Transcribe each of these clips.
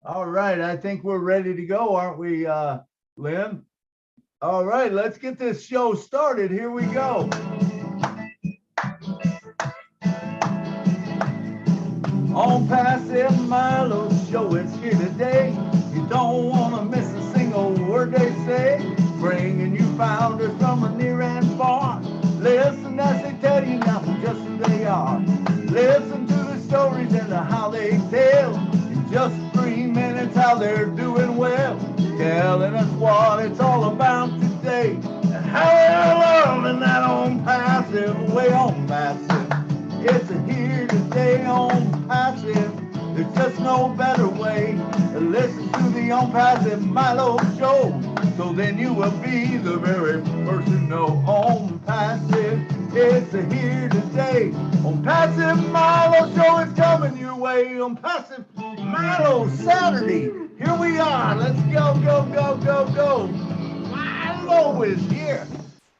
All right, I think we're ready to go, aren't we, Lynn? All right, let's get this show started. Here we go. On Passive Milo Show, it's here today. You don't want to miss a single word they say. Bringing you founders from near and far. Listen as they tell you now just who they are. Listen to the stories and how they tell. In just 3 minutes, how they're doing well. Telling us what it's all about today. And how they're loving that on passive way on passive. It's here today on passive. There's just no better way to listen to the On Passive Milo Show. So then you will be the very first to know on passive. It's here today on Passive Milo Show. It's coming your way on Passive Milo Saturday. Here we are. Let's go, go, go, go, go. Milo is here.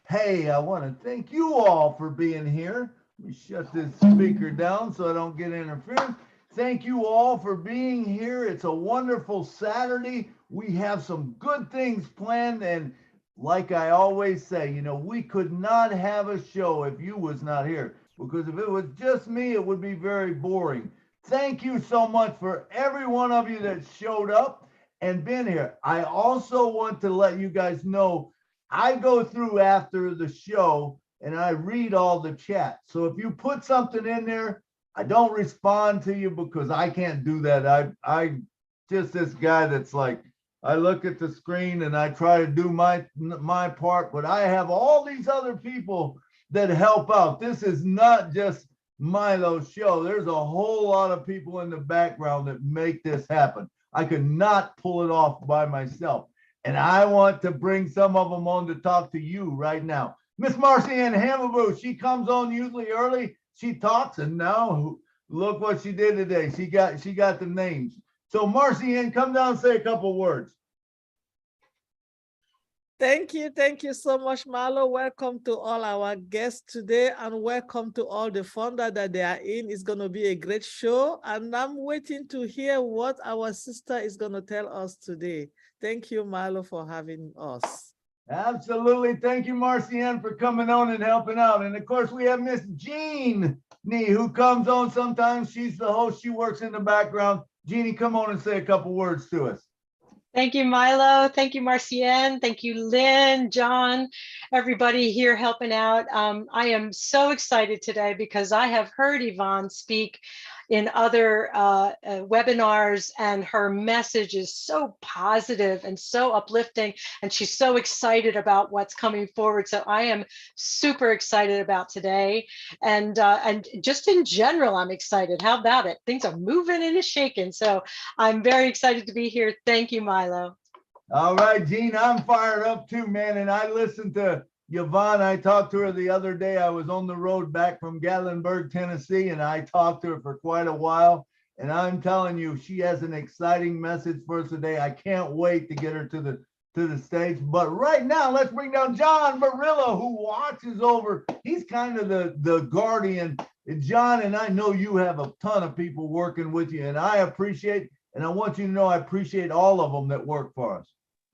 Hey, I want to thank you all for being here. Let me shut this speaker down so I don't get interference. Thank you all for being here. It's a wonderful Saturday. We have some good things planned. And like I always say, you know, we could not have a show if you was not here. Because if it was just me, it would be very boring. Thank you so much for every one of you that showed up and been here. I also want to let you guys know, I go through after the show and I read all the chat. So if you put something in there, I don't respond to you because I can't do that. I just this guy that's like, I look at the screen and I try to do my part, but I have all these other people that help out. This is not just Milo's show. There's a whole lot of people in the background that make this happen. I could not pull it off by myself. And I want to bring some of them on to talk to you right now. Miss Marcy-Ann Hamaboo, she comes on usually early. She talks, and now look what she did today. She got the names. So Marcy-Ann, come down and say a couple words. Thank you so much, Marlo. Welcome to all our guests today, and welcome to all the founder that they are in. It's going to be a great show, and I'm waiting to hear what our sister is going to tell us today. Thank you, Marlo, for having us. Absolutely. Thank you, Marcy-Ann, for coming on and helping out. And of course, we have Miss Jeannie, who comes on sometimes. She's the host. She works in the background. Jeannie, come on and say a couple words to us. Thank you, Milo. Thank you, Marcy-Ann. Thank you, Lynn, John, everybody here helping out. I am so excited today because I have heard Yvonne speak in other webinars, and her message is so positive and so uplifting, and she's so excited about what's coming forward. So I am super excited about today, and just in general, I'm excited. How about it? Things are moving and shaking. So I'm very excited to be here. Thank you, Milo. All right, Gene, I'm fired up too, man. And I listened to Yvonne. I talked to her the other day. I was on the road back from Gatlinburg, Tennessee, and I talked to her for quite a while. And I'm telling you, she has an exciting message for us today. I can't wait to get her to the stage. But right now, let's bring down John Barilla, who watches over. He's kind of the guardian. And John, and I know you have a ton of people working with you, and I appreciate, and I want you to know I appreciate all of them that work for us.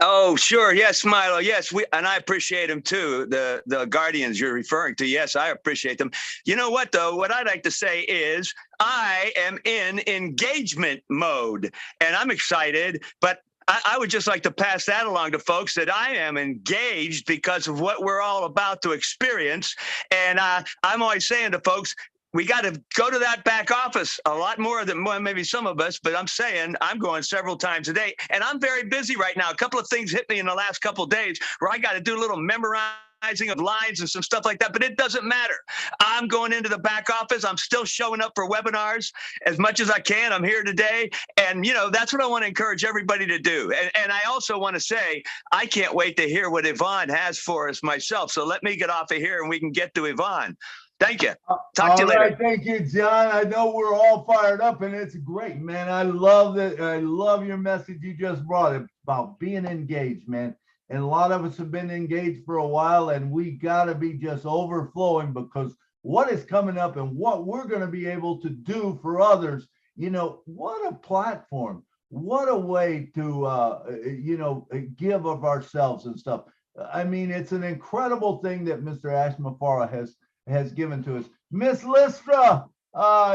Oh, sure. Yes, Milo. Yes, and I appreciate them too. The guardians you're referring to. Yes, I appreciate them. You know what, though? What I'd like to say is I am in engagement mode, and I'm excited, but I would just like to pass that along to folks that I am engaged because of what we're all about to experience. And I'm always saying to folks, we got to go to that back office a lot more than maybe some of us, but I'm saying I'm going several times a day, and I'm very busy right now. A couple of things hit me in the last couple of days where I got to do a little memorizing of lines and some stuff like that, but it doesn't matter. I'm going into the back office. I'm still showing up for webinars as much as I can. I'm here today, and you know, that's what I want to encourage everybody to do. And I also want to say, I can't wait to hear what Yvonne has for us myself. So let me get off of here and we can get to Yvonne. Thank you. Talk to you later. All right, thank you, John. I know we're all fired up, and it's great, man. I love that. I love your message you just brought about being engaged, man. And a lot of us have been engaged for a while, and we got to be just overflowing because what is coming up and what we're going to be able to do for others. You know, what a platform. what a way to, you know, give of ourselves and stuff. I mean, it's an incredible thing that Mr. Ashmafara has given to us. Miss Listra,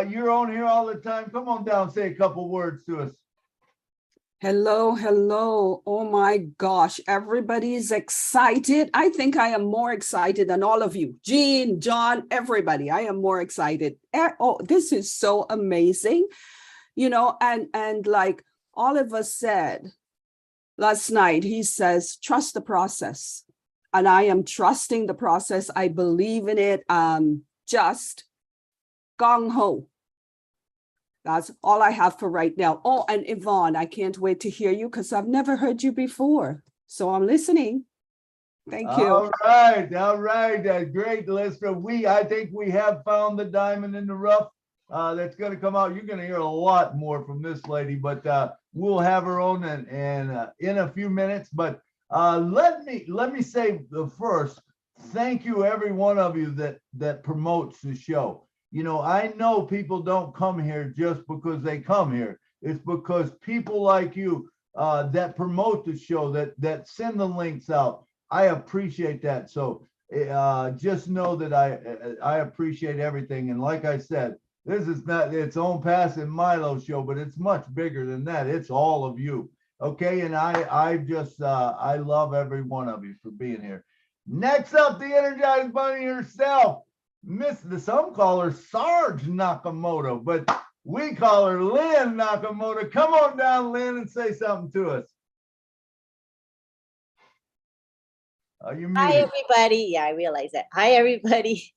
you're on here all the time. Come on down, say a couple words to us. Hello, hello. Oh my gosh, everybody's excited. I think I am more excited than all of you. Jean, John, everybody. I am more excited. Oh, this is so amazing. You know, and like Oliver said last night, he says, trust the process. And I am trusting the process. I believe in it. Just gung-ho. That's all I have for right now. Oh, and Yvonne, I can't wait to hear you because I've never heard you before. So I'm listening. Thank you. All right. Great, Lister. I think we have found the diamond in the rough that's going to come out. You're going to hear a lot more from this lady, but we'll have her on and in a few minutes. But let me say first, thank you every one of you that promotes the show. You know, I know people don't come here just because they come here. It's because people like you that promote the show, that send the links out. I appreciate that. So just know that I appreciate everything. And like I said, this is not its ONPASSIVE MILO show, but it's much bigger than that. It's all of you. Okay. And I love every one of you for being here. Next up, the Energized Bunny herself. Some call her Sarge Nakamoto, but we call her Lynn Nakamoto. Come on down, Lynn, and say something to us. You're muted. Hi, everybody. Yeah, I realize that. Hi, everybody.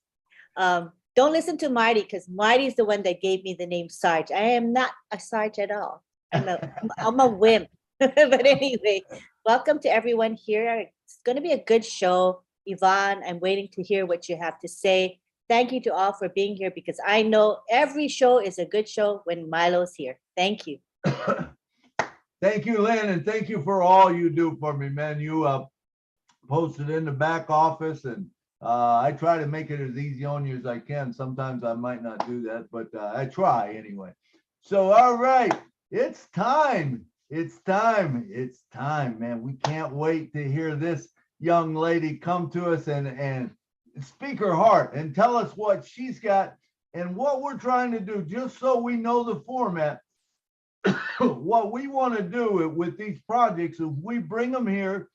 Don't listen to Marty because Marty is the one that gave me the name Sarge. I am not a Sarge at all. I'm a wimp. But anyway, welcome to everyone here. It's going to be a good show. Yvonne, I'm waiting to hear what you have to say. Thank you to all for being here because I know every show is a good show when Milo's here. Thank you. Thank you, Lynn, and thank you for all you do for me, man. You posted in the back office, and I try to make it as easy on you as I can. Sometimes I might not do that, but I try anyway. So, all right, it's time. It's time, man. We can't wait to hear this young lady come to us and speak her heart and tell us what she's got and what we're trying to do, just so we know the format. What we want to do with these projects is we bring them here,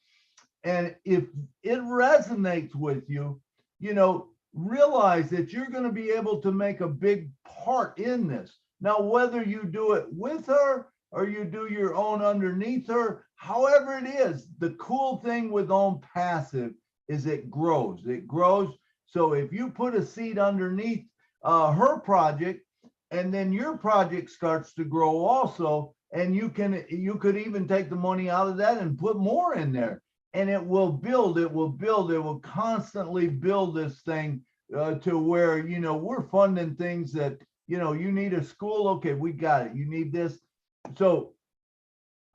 and if it resonates with you, you know, realize that you're going to be able to make a big part in this. Now, whether you do it with her or you do your own underneath her, however it is, the cool thing with ONPASSIVE is it grows. It grows. So if you put a seed underneath her project, and then your project starts to grow also, and you could even take the money out of that and put more in there, and it will build. It will constantly build this thing to where, you know, we're funding things that, you know, you need a school. Okay, we got it. You need this. So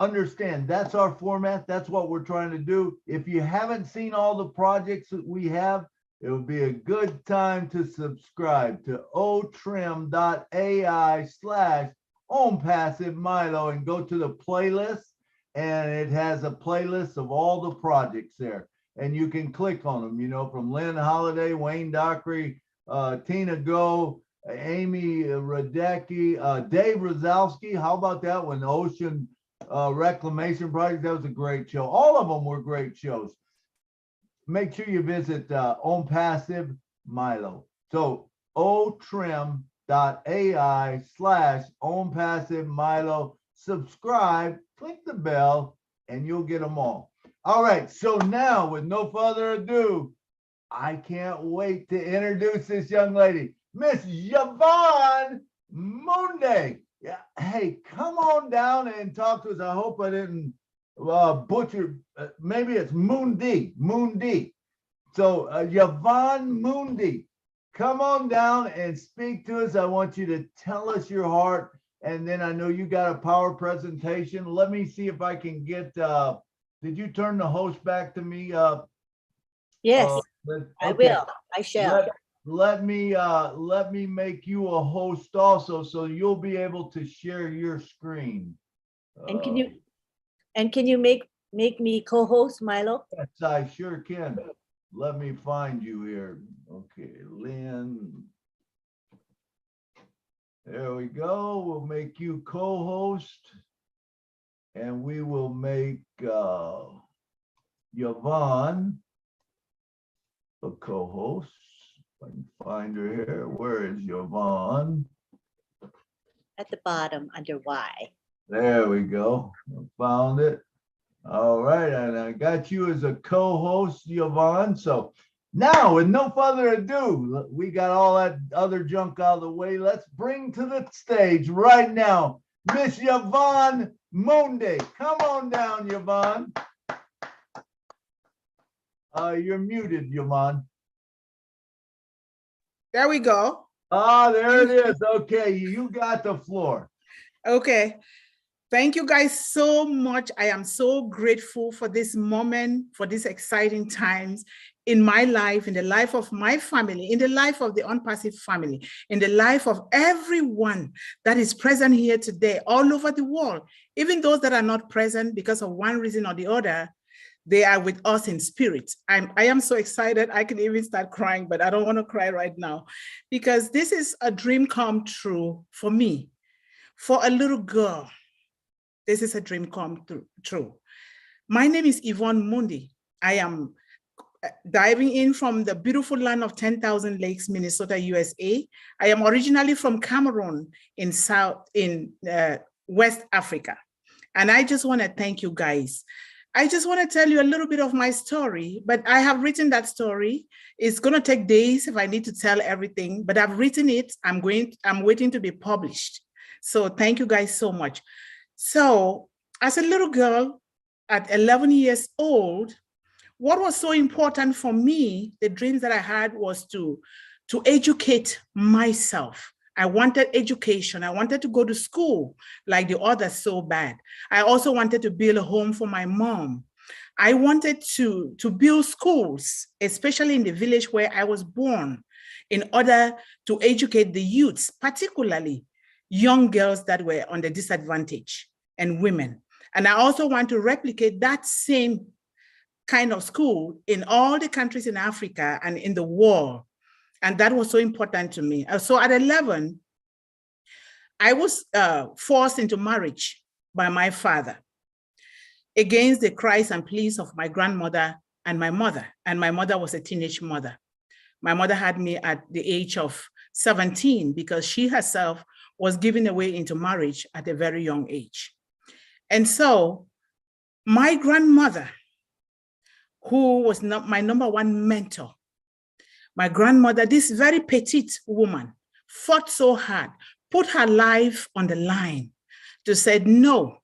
understand that's our format. That's what we're trying to do. If you haven't seen all the projects that we have, it would be a good time to subscribe to otrim.ai/ONPASSIVE MILO and go to the playlist, and it has a playlist of all the projects there, and you can click on them, you know, from Lynn Holiday, Wayne Dockery, Tina Go, Amy Radecki, Dave Rozalski. How about that one? The Ocean Reclamation Project. That was a great show. All of them were great shows. Make sure you visit ONPASSIVE MILO. So otrim.ai/ONPASSIVE MILO. Subscribe, click the bell, and you'll get them all. All right. So now, with no further ado, I can't wait to introduce this young lady, Miss Yvonne Munday. Yeah. Hey, come on down and talk to us. I hope I didn't butcher. Maybe it's Mundi. So Yvonne Mundi, come on down and speak to us. I want you to tell us your heart, and then I know you got a power presentation. Let me see if I can get. Did you turn the host back to me? Yes, okay. I will. I shall. Let me make you a host also, so you'll be able to share your screen. And can you make me co-host, Milo? Yes, I sure can. Let me find you here. Okay, Lynn. There we go. We'll make you co-host. And we will make Yvonne the co-host. If I can find her here. Where is Yvonne? At the bottom under Y. There we go. I found it. All right, and I got you as a co-host, Yvonne. So now, with no further ado, we got all that other junk out of the way. Let's bring to the stage right now, Miss Yvonne Monde. Come on down, Yvonne. You're muted, Yvonne. There we go. Ah, there it is. Okay, you got the floor. Okay. Thank you guys so much. I am so grateful for this moment, for these exciting times in my life, in the life of my family, in the life of the ONPASSIVE family, in the life of everyone that is present here today, all over the world. Even those that are not present because of one reason or the other, they are with us in spirit. I am so excited. I can even start crying, but I don't want to cry right now because this is a dream come true for me. For a little girl, this is a dream come true. My name is Yvonne Monde. I am diving in from the beautiful land of 10,000 Lakes, Minnesota, USA. I am originally from Cameroon in West Africa. And I just want to thank you guys. I just want to tell you a little bit of my story, but I have written that story. It's going to take days if I need to tell everything, but I've written it. I'm waiting to be published. So thank you guys so much. So as a little girl at 11 years old, what was so important for me, the dreams that I had was to educate myself. I wanted education. I wanted to go to school like the others so bad. I also wanted to build a home for my mom. I wanted to build schools, especially in the village where I was born, in order to educate the youths, particularly young girls that were on the disadvantage and women. And I also want to replicate that same kind of school in all the countries in Africa and in the world. And that was so important to me. So at 11, I was forced into marriage by my father against the cries and pleas of my grandmother and my mother. And my mother was a teenage mother. My mother had me at the age of 17 because she herself was given away into marriage at a very young age. And so my grandmother, who was not my number one mentor, my grandmother, this very petite woman, fought so hard, put her life on the line to say, no,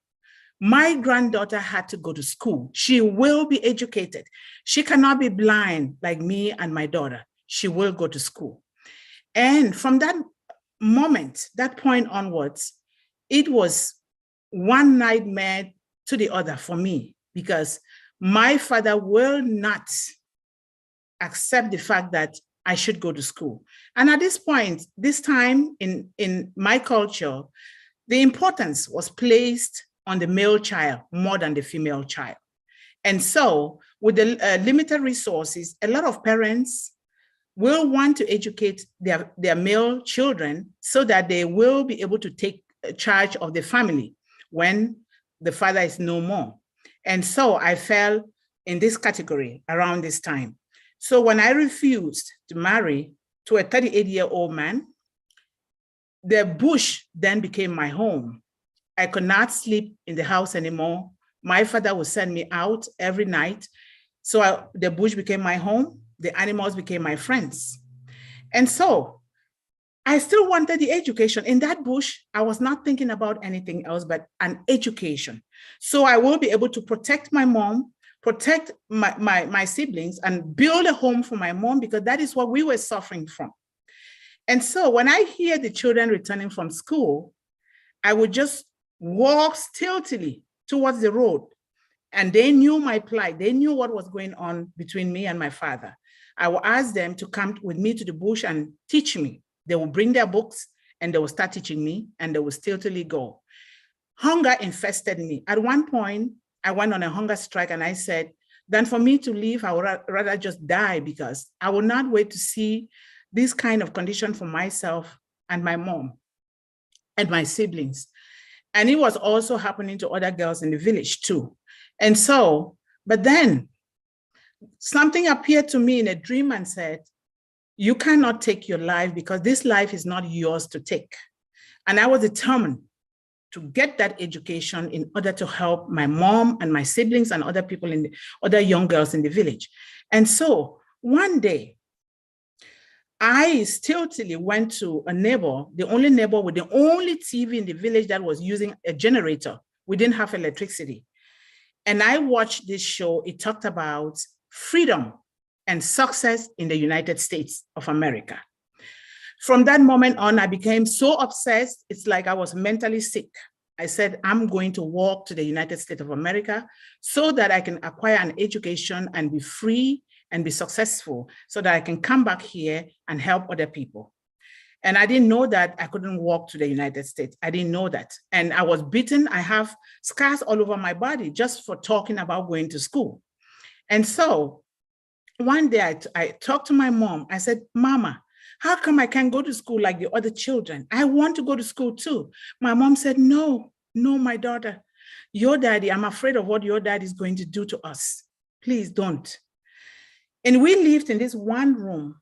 my granddaughter had to go to school. She will be educated. She cannot be blind like me and my daughter. She will go to school. And from that moment, that point onwards, it was one nightmare to the other for me because my father will not accept the fact that I should go to school. And at this point, this time in my culture, the importance was placed on the male child more than the female child. And so with the limited resources, a lot of parents will want to educate their male children so that they will be able to take charge of the family when the father is no more. And so I fell in this category around this time. So when I refused to marry to a 38-year-old man, the bush then became my home. I could not sleep in the house anymore. My father would send me out every night. So the bush became my home. The animals became my friends. And so I still wanted the education. In that bush, I was not thinking about anything else but an education. So I will be able to protect my mom, protect my siblings, and build a home for my mom, because that is what we were suffering from. And so when I hear the children returning from school, I would just walk stealthily towards the road. And they knew my plight. They knew what was going on between me and my father. I will ask them to come with me to the bush and teach me. They will bring their books and they will start teaching me, and they will stealthily go. Hunger infested me. At one point, I went on a hunger strike and I said, then for me to leave, I would rather just die because I will not wait to see this kind of condition for myself and my mom and my siblings. And it was also happening to other girls in the village too. And so, but then something appeared to me in a dream and said, you cannot take your life because this life is not yours to take. And I was determined to get that education in order to help my mom and my siblings and other people other young girls in the village. And so one day, I stiltily went to a neighbor, the only neighbor with the only TV in the village that was using a generator. We didn't have electricity. And I watched this show. It talked about freedom and success in the United States of America. From that moment on, I became so obsessed. It's like I was mentally sick. I said, I'm going to walk to the United States of America so that I can acquire an education and be free and be successful so that I can come back here and help other people. And I didn't know that I couldn't walk to the United States. I didn't know that. And I was beaten. I have scars all over my body just for talking about going to school. And so one day I talked to my mom. I said, Mama, how come I can't go to school like the other children? I want to go to school too. My mom said, no, my daughter, your daddy, I'm afraid of what your daddy is going to do to us. Please don't. And we lived in this one room.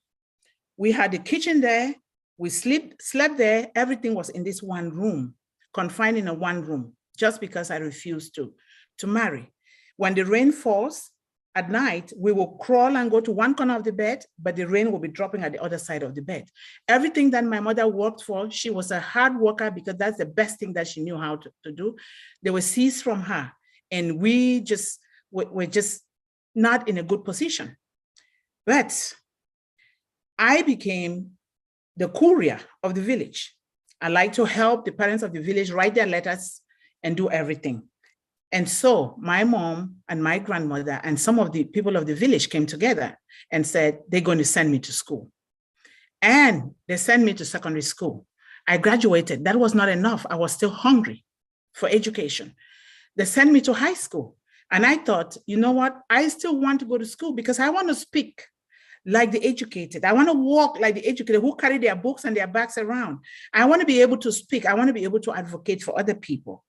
We had the kitchen there. We slept there. Everything was in this one room, confined in a one room, just because I refused to marry. When the rain falls, at night, we will crawl and go to one corner of the bed, but the rain will be dropping at the other side of the bed. Everything that my mother worked for, she was a hard worker because that's the best thing that she knew how to do. They were seized from her, and we're just not in a good position. But I became the courier of the village. I like to help the parents of the village write their letters and do everything. And so my mom and my grandmother and some of the people of the village came together and said, they're going to send me to school. And they sent me to secondary school. I graduated. That was not enough. I was still hungry for education. They sent me to high school. And I thought, you know what? I still want to go to school because I want to speak like the educated. I want to walk like the educated who carry their books and their bags around. I want to be able to speak. I want to be able to advocate for other people.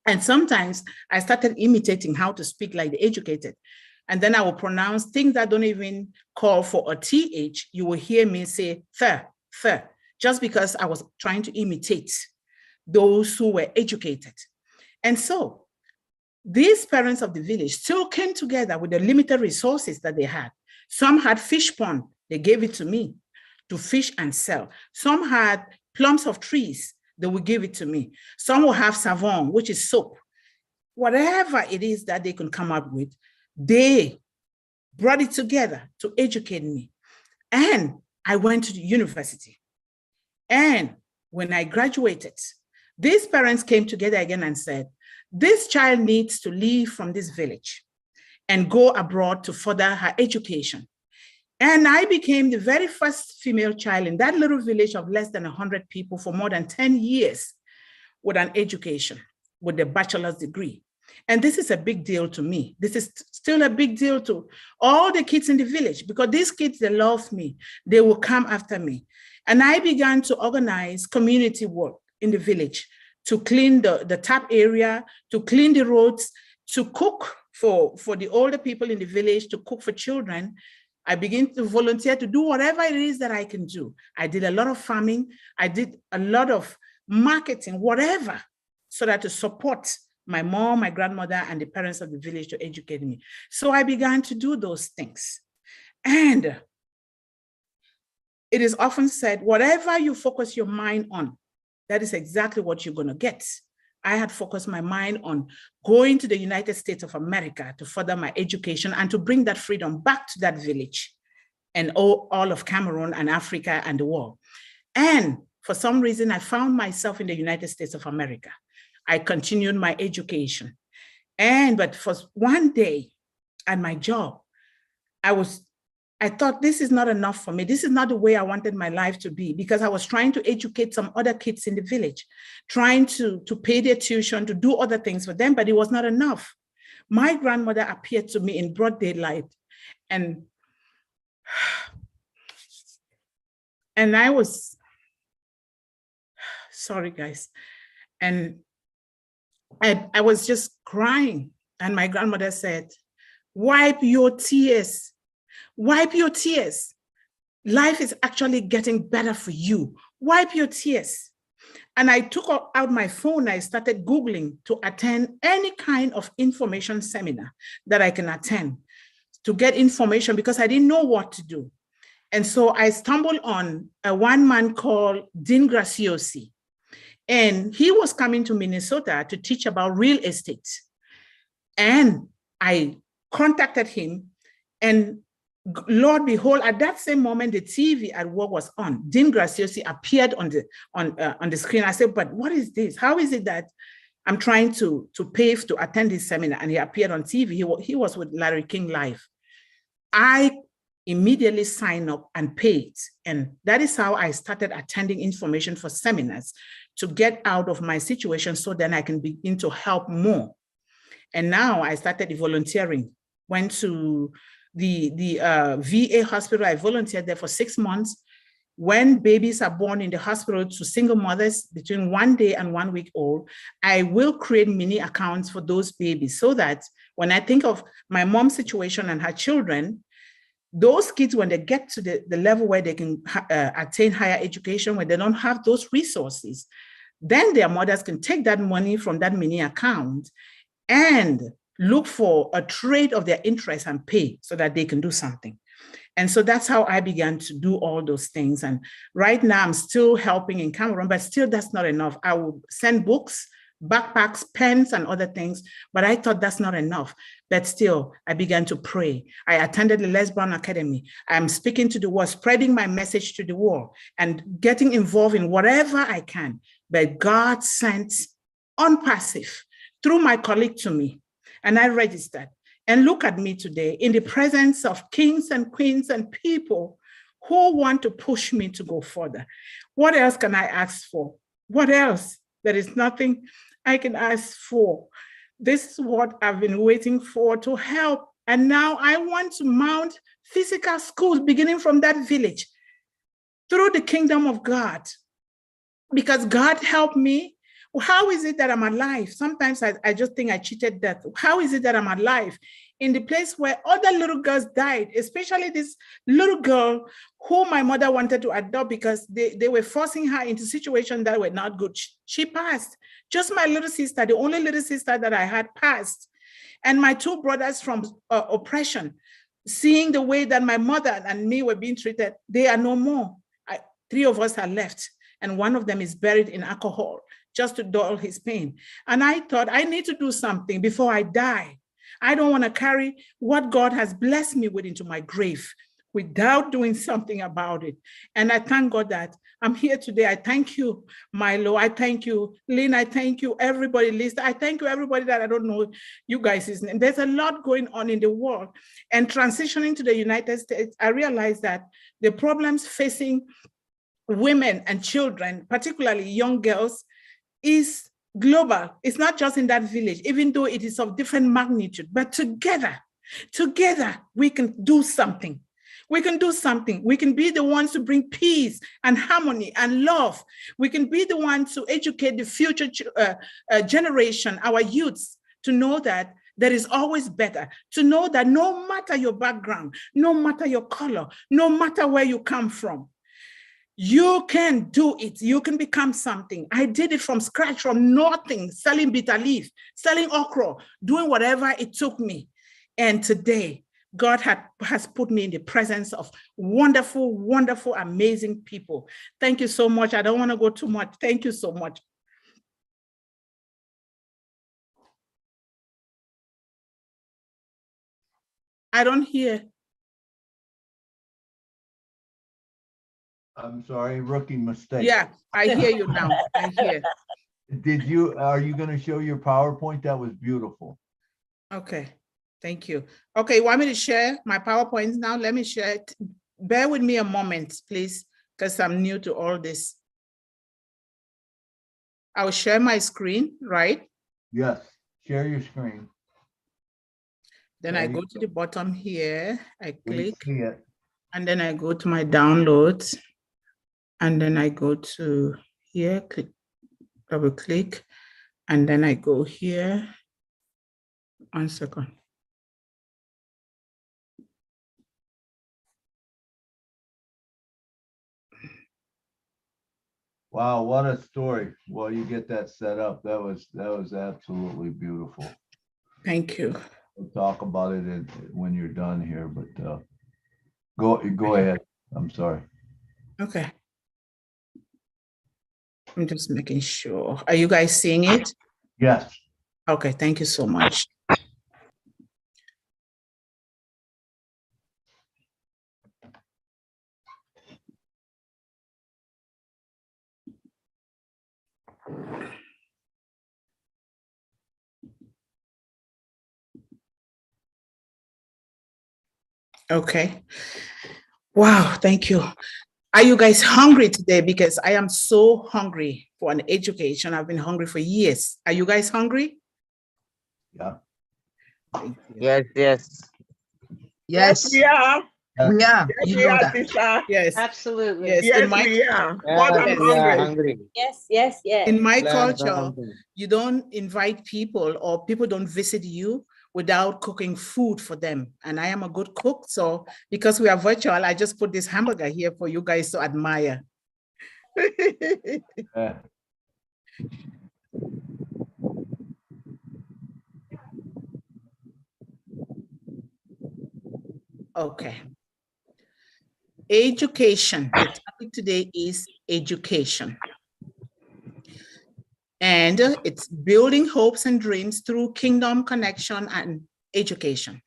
And sometimes I started imitating how to speak like the educated. And then I will pronounce things that don't even call for a TH. You will hear me say, th, just because I was trying to imitate those who were educated. And so these parents of the village still came together with the limited resources that they had. Some had fish pond. They gave it to me to fish and sell. Some had plums of trees. They will give it to me. Some will have savon, which is soap. Whatever it is that they can come up with, they brought it together to educate me. And I went to the university. And when I graduated, these parents came together again and said, this child needs to leave from this village and go abroad to further her education. And I became the very first female child in that little village of less than 100 people for more than 10 years with an education, with a bachelor's degree. And this is a big deal to me. This is still a big deal to all the kids in the village because these kids, they love me. They will come after me. And I began to organize community work in the village to clean the tap area, to clean the roads, to cook for the older people in the village, to cook for children. I began to volunteer to do whatever it is that I can do. I did a lot of farming. I did a lot of marketing, whatever, so that to support my mom, my grandmother, and the parents of the village to educate me. So I began to do those things. And it is often said, whatever you focus your mind on, that is exactly what you're going to get. I had focused my mind on going to the United States of America to further my education and to bring that freedom back to that village and all of Cameroon and Africa and the world. And for some reason, I found myself in the United States of America. I continued my education. But for one day at my job, I I thought this is not enough for me. This is not the way I wanted my life to be, because I was trying to educate some other kids in the village, trying to pay their tuition, to do other things for them, but it was not enough. My grandmother appeared to me in broad daylight, and I was, sorry guys, and I was just crying, and my grandmother said, wipe your tears. Wipe your tears. Life is actually getting better for you. Wipe your tears. And I took out my phone. I started Googling to attend any kind of information seminar that I can attend to get information, because I didn't know what to do. And so I stumbled on one man called Dean Graciosi. And he was coming to Minnesota to teach about real estate. And I contacted him, and Lord behold, at that same moment, the TV at work was on. Dean Graciosi appeared on the screen. I said, but what is this? How is it that I'm trying to pay to attend this seminar? And he appeared on TV. He was with Larry King Live. I immediately signed up and paid. And that is how I started attending information for seminars to get out of my situation, so then I can begin to help more. And now I started volunteering, went to the VA hospital. I volunteered there for 6 months. When babies are born in the hospital to single mothers between 1 day and 1 week old, I will create mini accounts for those babies, so that when I think of my mom's situation and her children, those kids, when they get to the level where they can attain higher education, when they don't have those resources, then their mothers can take that money from that mini account and look for a trade of their interest and pay, so that they can do something. And so that's how I began to do all those things. And right now I'm still helping in Cameroon, but still that's not enough. I will send books, backpacks, pens, and other things, but I thought that's not enough. But still, I began to pray. I attended the Lesbian Academy. I'm speaking to the world, spreading my message to the world, and getting involved in whatever I can. But God sent ONPASSIVE through my colleague to me, and I registered. And look at me today in the presence of kings and queens and people who want to push me to go further. What else can I ask for? What else? There is nothing I can ask for. This is what I've been waiting for, to help. And now I want to mount physical schools beginning from that village through the kingdom of God, because God helped me. How is it that I'm alive? Sometimes I just think I cheated death. How is it that I'm alive in the place where other little girls died, especially this little girl who my mother wanted to adopt because they were forcing her into situations that were not good. She passed. Just my little sister, the only little sister that I had, passed. And my two brothers from oppression, seeing the way that my mother and me were being treated, they are no more. 3 of us are left, and one of them is buried in alcohol, just to dull his pain. And I thought, I need to do something before I die. I don't want to carry what God has blessed me with into my grave without doing something about it. And I thank God that I'm here today. I thank you, Milo. I thank you, Lynn. I thank you, everybody, Lisa. I thank you, everybody that I don't know you guys' name. There's a lot going on in the world. And transitioning to the United States, I realized that the problems facing women and children, particularly young girls, is global. It's not just in that village, even though it is of different magnitude, but together we can do something. We can do something. We can be the ones to bring peace and harmony and love. We can be the ones to educate the future generation, our youths, to know that there is always better, to know that no matter your background, no matter your color, no matter where you come from, you can do it. You can become something. I did it from scratch, from nothing, selling bitter leaf, selling okra, doing whatever it took me. And today, God has put me in the presence of wonderful, wonderful, amazing people. Thank you so much. I don't want to go too much. Thank you so much. I don't hear. I'm sorry, rookie mistake. Yeah, I hear you now. I hear. Are you going to show your PowerPoint? That was beautiful. Okay. Thank you. Okay, you want me to share my PowerPoint now? Let me share it. Bear with me a moment, please, because I'm new to all this. I'll share my screen, right? Yes, share your screen. Then I go to the bottom here, I click, See it. and then I go to my downloads, and then I go to here, click, double click, and then I go here. 1 second. Wow, what a story. Well, you get that set up. That was absolutely beautiful. Thank you. We'll talk about it when you're done here, but go ahead. I'm sorry. Okay. I'm just making sure. Are you guys seeing it? Yes. Okay, thank you so much. Okay. Wow, thank you. Are you guys hungry today? Because I am so hungry for an education. I've been hungry for years. Are you guys hungry? Yeah. Yes, yes. Yes, we are. We are. Yes, You we know are, that. Sister. Yes. Absolutely. Yes. Yes, In my, we are. Yes, But I'm we are hungry. hungry. Yes, yes, yes. in my Plants are culture, hungry. you don't invite people or people don't visit you without cooking food for them. And I am a good cook. So because we are virtual, I just put this hamburger here for you guys to admire. Yeah. Okay. Education. The topic today is education. And it's building hopes and dreams through kingdom connection and education.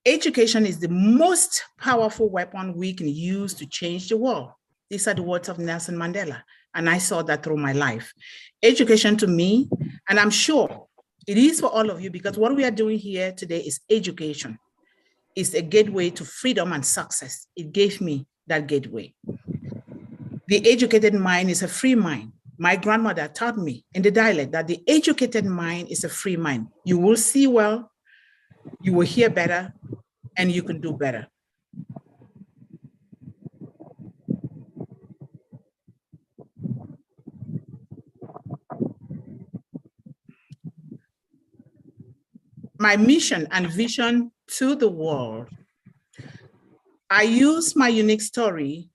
Education is the most powerful weapon we can use to change the world. These are the words of Nelson Mandela, and I saw that through my life. Education to me, and I'm sure it is for all of you, because what we are doing here today is education. It's a gateway to freedom and success. It gave me that gateway. The educated mind is a free mind. My grandmother taught me in the dialect that the educated mind is a free mind. You will see well, you will hear better, and you can do better. My mission and vision to the world. I use my unique story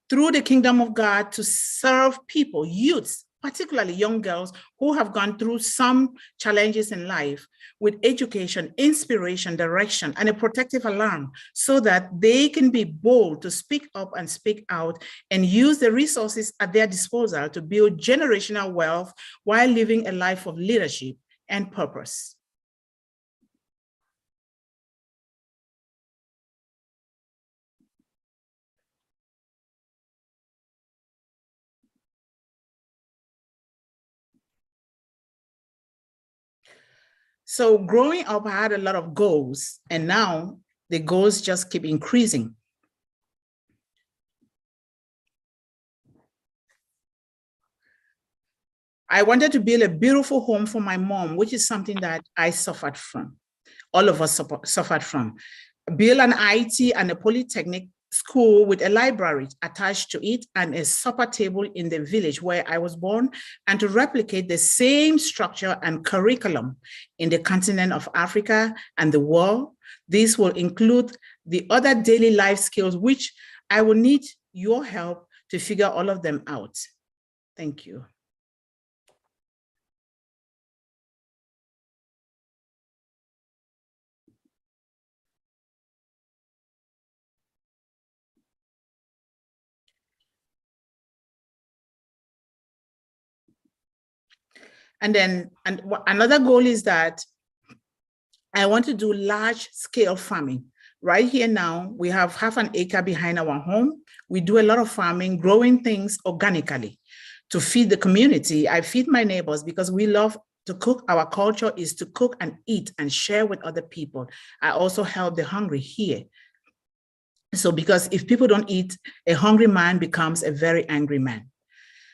through the kingdom of God to serve people, youths, particularly young girls who have gone through some challenges in life, with education, inspiration, direction, and a protective alarm, so that they can be bold to speak up and speak out and use the resources at their disposal to build generational wealth while living a life of leadership and purpose. So growing up, I had a lot of goals, and now the goals just keep increasing. I wanted to build a beautiful home for my mom, which is something that I suffered from. All of us suffered from. Build an IT and a polytechnic school with a library attached to it and a supper table in the village where I was born, and to replicate the same structure and curriculum in the continent of Africa and the world. This will include the other daily life skills, which I will need your help to figure all of them out. Thank you. And then another goal is that I want to do large scale farming. Right here now, we have 1/2 acre behind our home. We do a lot of farming, growing things organically to feed the community. I feed my neighbors because we love to cook. Our culture is to cook and eat and share with other people. I also help the hungry here. So because if people don't eat, a hungry man becomes a very angry man.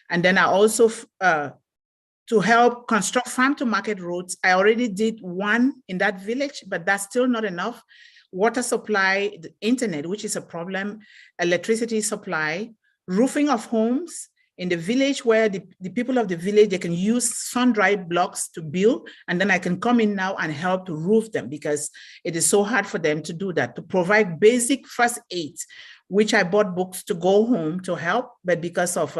And then I also, to help construct farm to market roads, I already did one in that village, but that's still not enough. Water supply, the internet, which is a problem, electricity supply, roofing of homes in the village where the people of the village, they can use sun-dried blocks to build, and then I can come in now and help to roof them because it is so hard for them to do that, to provide basic first aid, which I bought books to go home to help, but because of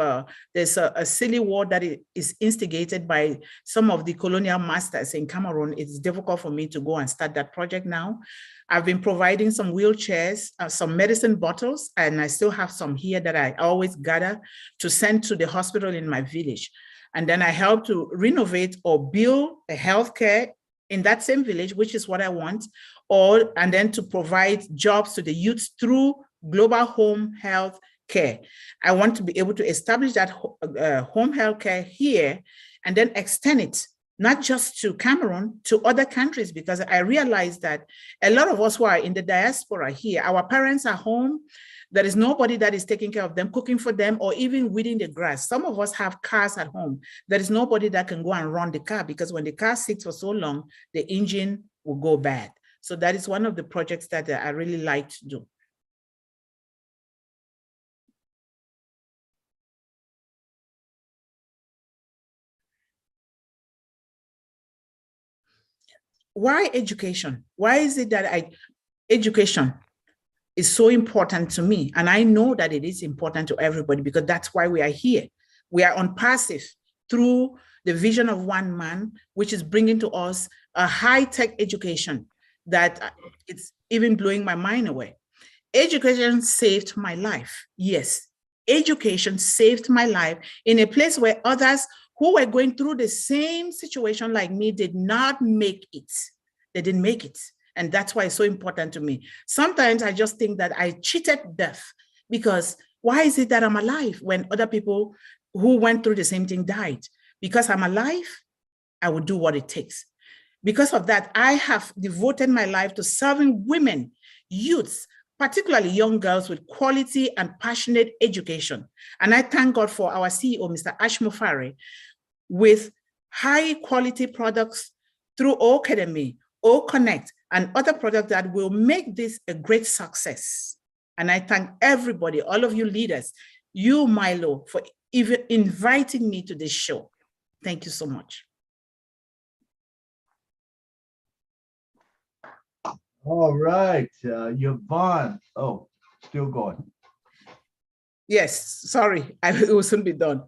there's a silly war that is instigated by some of the colonial masters in Cameroon, it's difficult for me to go and start that project now. I've been providing some wheelchairs, some medicine bottles, and I still have some here that I always gather to send to the hospital in my village. And then I help to renovate or build a healthcare in that same village, which is what I want, and then to provide jobs to the youth through global home health care. I want to be able to establish that home health care here and then extend it, not just to Cameroon, to other countries, because I realize that a lot of us who are in the diaspora here, our parents are home, there is nobody that is taking care of them, cooking for them, or even weeding the grass. Some of us have cars at home. There is nobody that can go and run the car because when the car sits for so long, the engine will go bad. So that is one of the projects that I really like to do. Why education? Why is it that education is so important to me? And I know that it is important to everybody because that's why we are here. We are on passive through the vision of one man, which is bringing to us a high-tech education that it's even blowing my mind away. Education saved my life. Yes, education saved my life in a place where others who were going through the same situation like me did not make it. They didn't make it. And that's why it's so important to me. Sometimes I just think that I cheated death because why is it that I'm alive when other people who went through the same thing died? Because I'm alive, I will do what it takes. Because of that, I have devoted my life to serving women, youths, particularly young girls with quality and passionate education. And I thank God for our CEO, Mr. Ashmufare, with high quality products through Academy, Connect, and other products that will make this a great success. And I thank everybody, all of you leaders, you, Milo, for even inviting me to this show. Thank you so much. All right, Yvonne. Oh, still going. Yes, sorry, it will soon be done.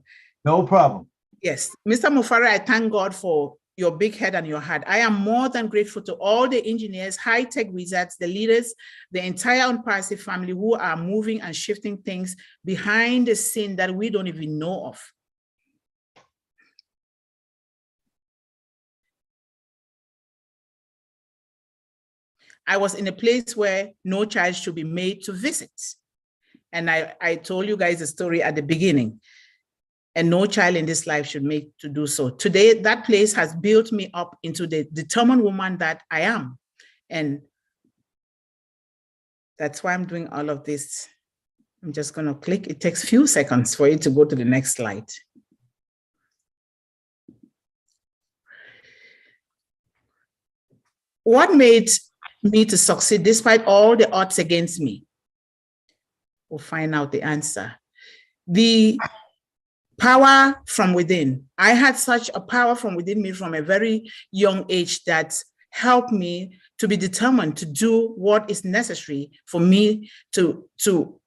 No problem. Yes, Mr. Mufara, I thank God for your big head and your heart. I am more than grateful to all the engineers, high-tech wizards, the leaders, the entire ONPASSIVE family who are moving and shifting things behind the scene that we don't even know of. I was in a place where no child should be made to visit. And I told you guys the story at the beginning. And no child in this life should make to do so. Today, that place has built me up into the determined woman that I am. And that's why I'm doing all of this. I'm just gonna click. It takes a few seconds for it to go to the next slide. What made me to succeed despite all the odds against me? We'll find out the answer. The power from within. I had such a power from within me from a very young age that helped me to be determined to do what is necessary for me to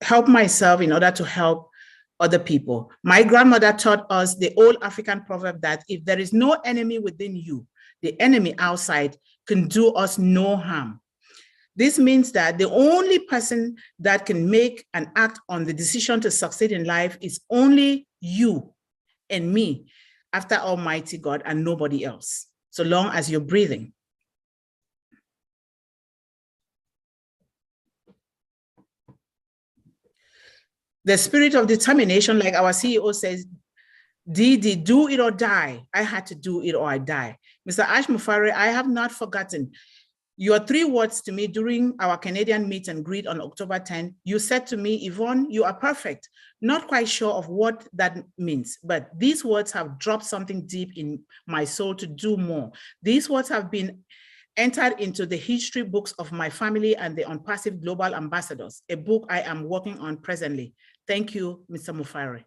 help myself in order to help other people. My grandmother taught us the old African proverb that if there is no enemy within you, the enemy outside can do us no harm. This means that the only person that can make and act on the decision to succeed in life is only you and me, after Almighty God, and nobody else, so long as you're breathing. The spirit of determination, like our CEO says, Didi, do it or die. I had to do it or I die. Mr. Ash Mufari, I have not forgotten your 3 words to me during our Canadian meet and greet on October 10. You said to me, Yvonne, you are perfect. Not quite sure of what that means, but these words have dropped something deep in my soul to do more. These words have been entered into the history books of my family and the ONPASSIVE Global Ambassadors, a book I am working on presently. Thank you, Mr. Mufari.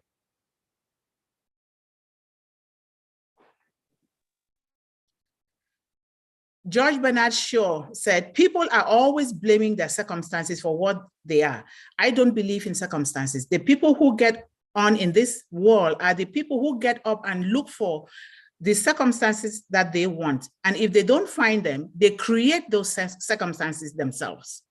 George Bernard Shaw said, people are always blaming their circumstances for what they are. I don't believe in circumstances. The people who get on in this world are the people who get up and look for the circumstances that they want. And if they don't find them, they create those circumstances themselves.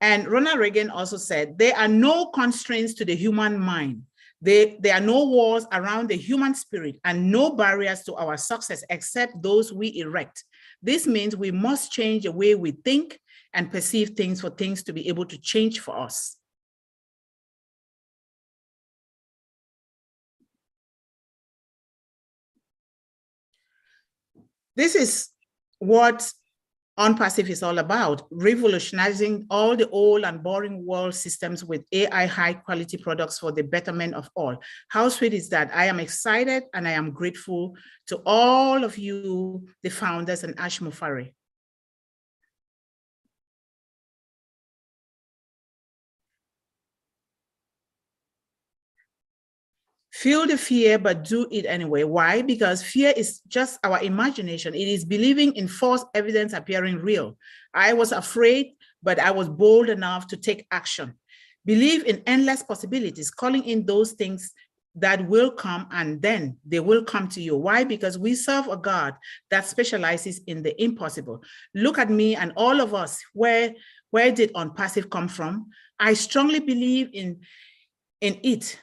And Ronald Reagan also said, there are no constraints to the human mind. There are no walls around the human spirit and no barriers to our success except those we erect. This means we must change the way we think and perceive things for things to be able to change for us. This is what ONPASSIVE is all about, revolutionizing all the old and boring world systems with AI high quality products for the betterment of all. How sweet is that? I am excited and I am grateful to all of you, the founders, and Ash Mufari. Feel the fear, but do it anyway. Why? Because fear is just our imagination. It is believing in false evidence appearing real. I was afraid, but I was bold enough to take action. Believe in endless possibilities, calling in those things that will come, and then they will come to you. Why? Because we serve a God that specializes in the impossible. Look at me and all of us. Where did ONPASSIVE come from? I strongly believe in it.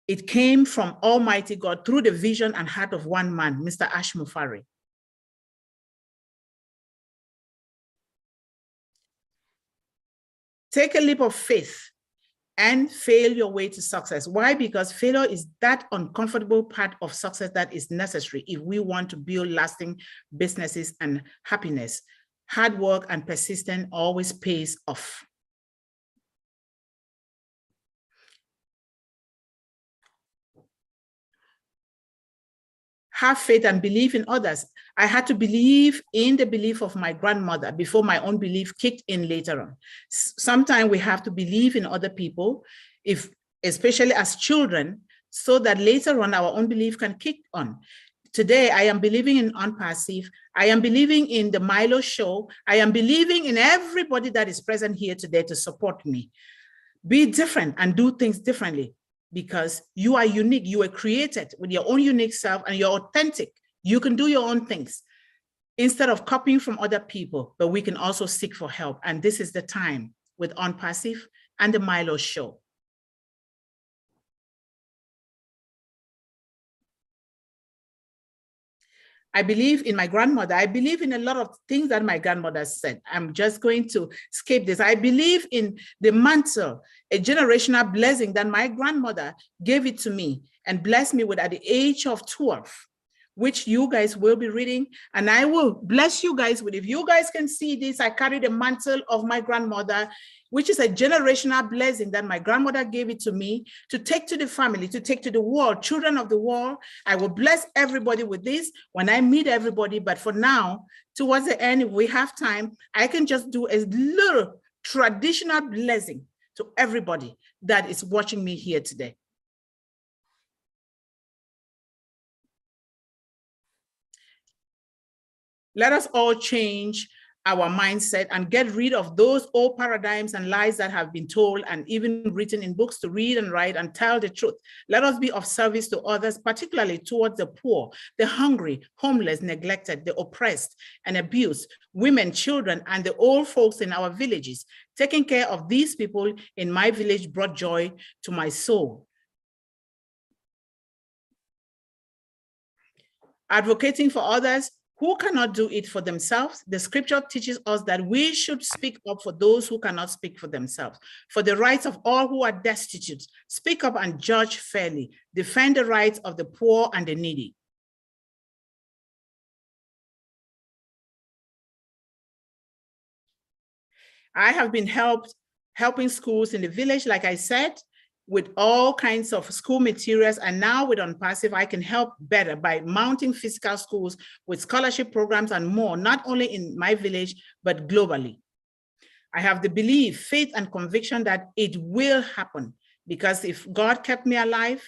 It came from Almighty God through the vision and heart of one man, Mr. Ash Mufari. Take a leap of faith and fail your way to success. Why? Because failure is that uncomfortable part of success that is necessary if we want to build lasting businesses and happiness. Hard work and persistence always pays off. Have faith and believe in others. I had to believe in the belief of my grandmother before my own belief kicked in later on. Sometimes we have to believe in other people, especially as children, so that later on our own belief can kick on. Today, I am believing in ONPASSIVE. I am believing in the MILO show. I am believing in everybody that is present here today to support me. Be different and do things differently, because you are unique. You were created with your own unique self and you're authentic. You can do your own things instead of copying from other people, but we can also seek for help. And this is the time with ONPASSIVE and the MILO show. I believe in my grandmother. I believe in a lot of things that my grandmother said. I'm just going to skip this. I believe in the mantle, a generational blessing that my grandmother gave it to me and blessed me with at the age of 12, which you guys will be reading. And I will bless you guys with, if you guys can see this, I carry the mantle of my grandmother, which is a generational blessing that my grandmother gave it to me to take to the family, to take to the world, children of the world. I will bless everybody with this when I meet everybody. But for now, towards the end, if we have time, I can just do a little traditional blessing to everybody that is watching me here today. Let us all change our mindset and get rid of those old paradigms and lies that have been told and even written in books to read and write and tell the truth. Let us be of service to others, particularly towards the poor, the hungry, homeless, neglected, the oppressed and abused, women, children, and the old folks in our villages. Taking care of these people in my village brought joy to my soul. Advocating for others who cannot do it for themselves. The scripture teaches us that we should speak up for those who cannot speak for themselves, for the rights of all who are destitute. Speak up and judge fairly. Defend the rights of the poor and the needy. I have been helping schools in the village, like I said, with all kinds of school materials. And now with ONPASSIVE, I can help better by mounting physical schools with scholarship programs and more, not only in my village, but globally. I have the belief, faith, and conviction that it will happen, because if God kept me alive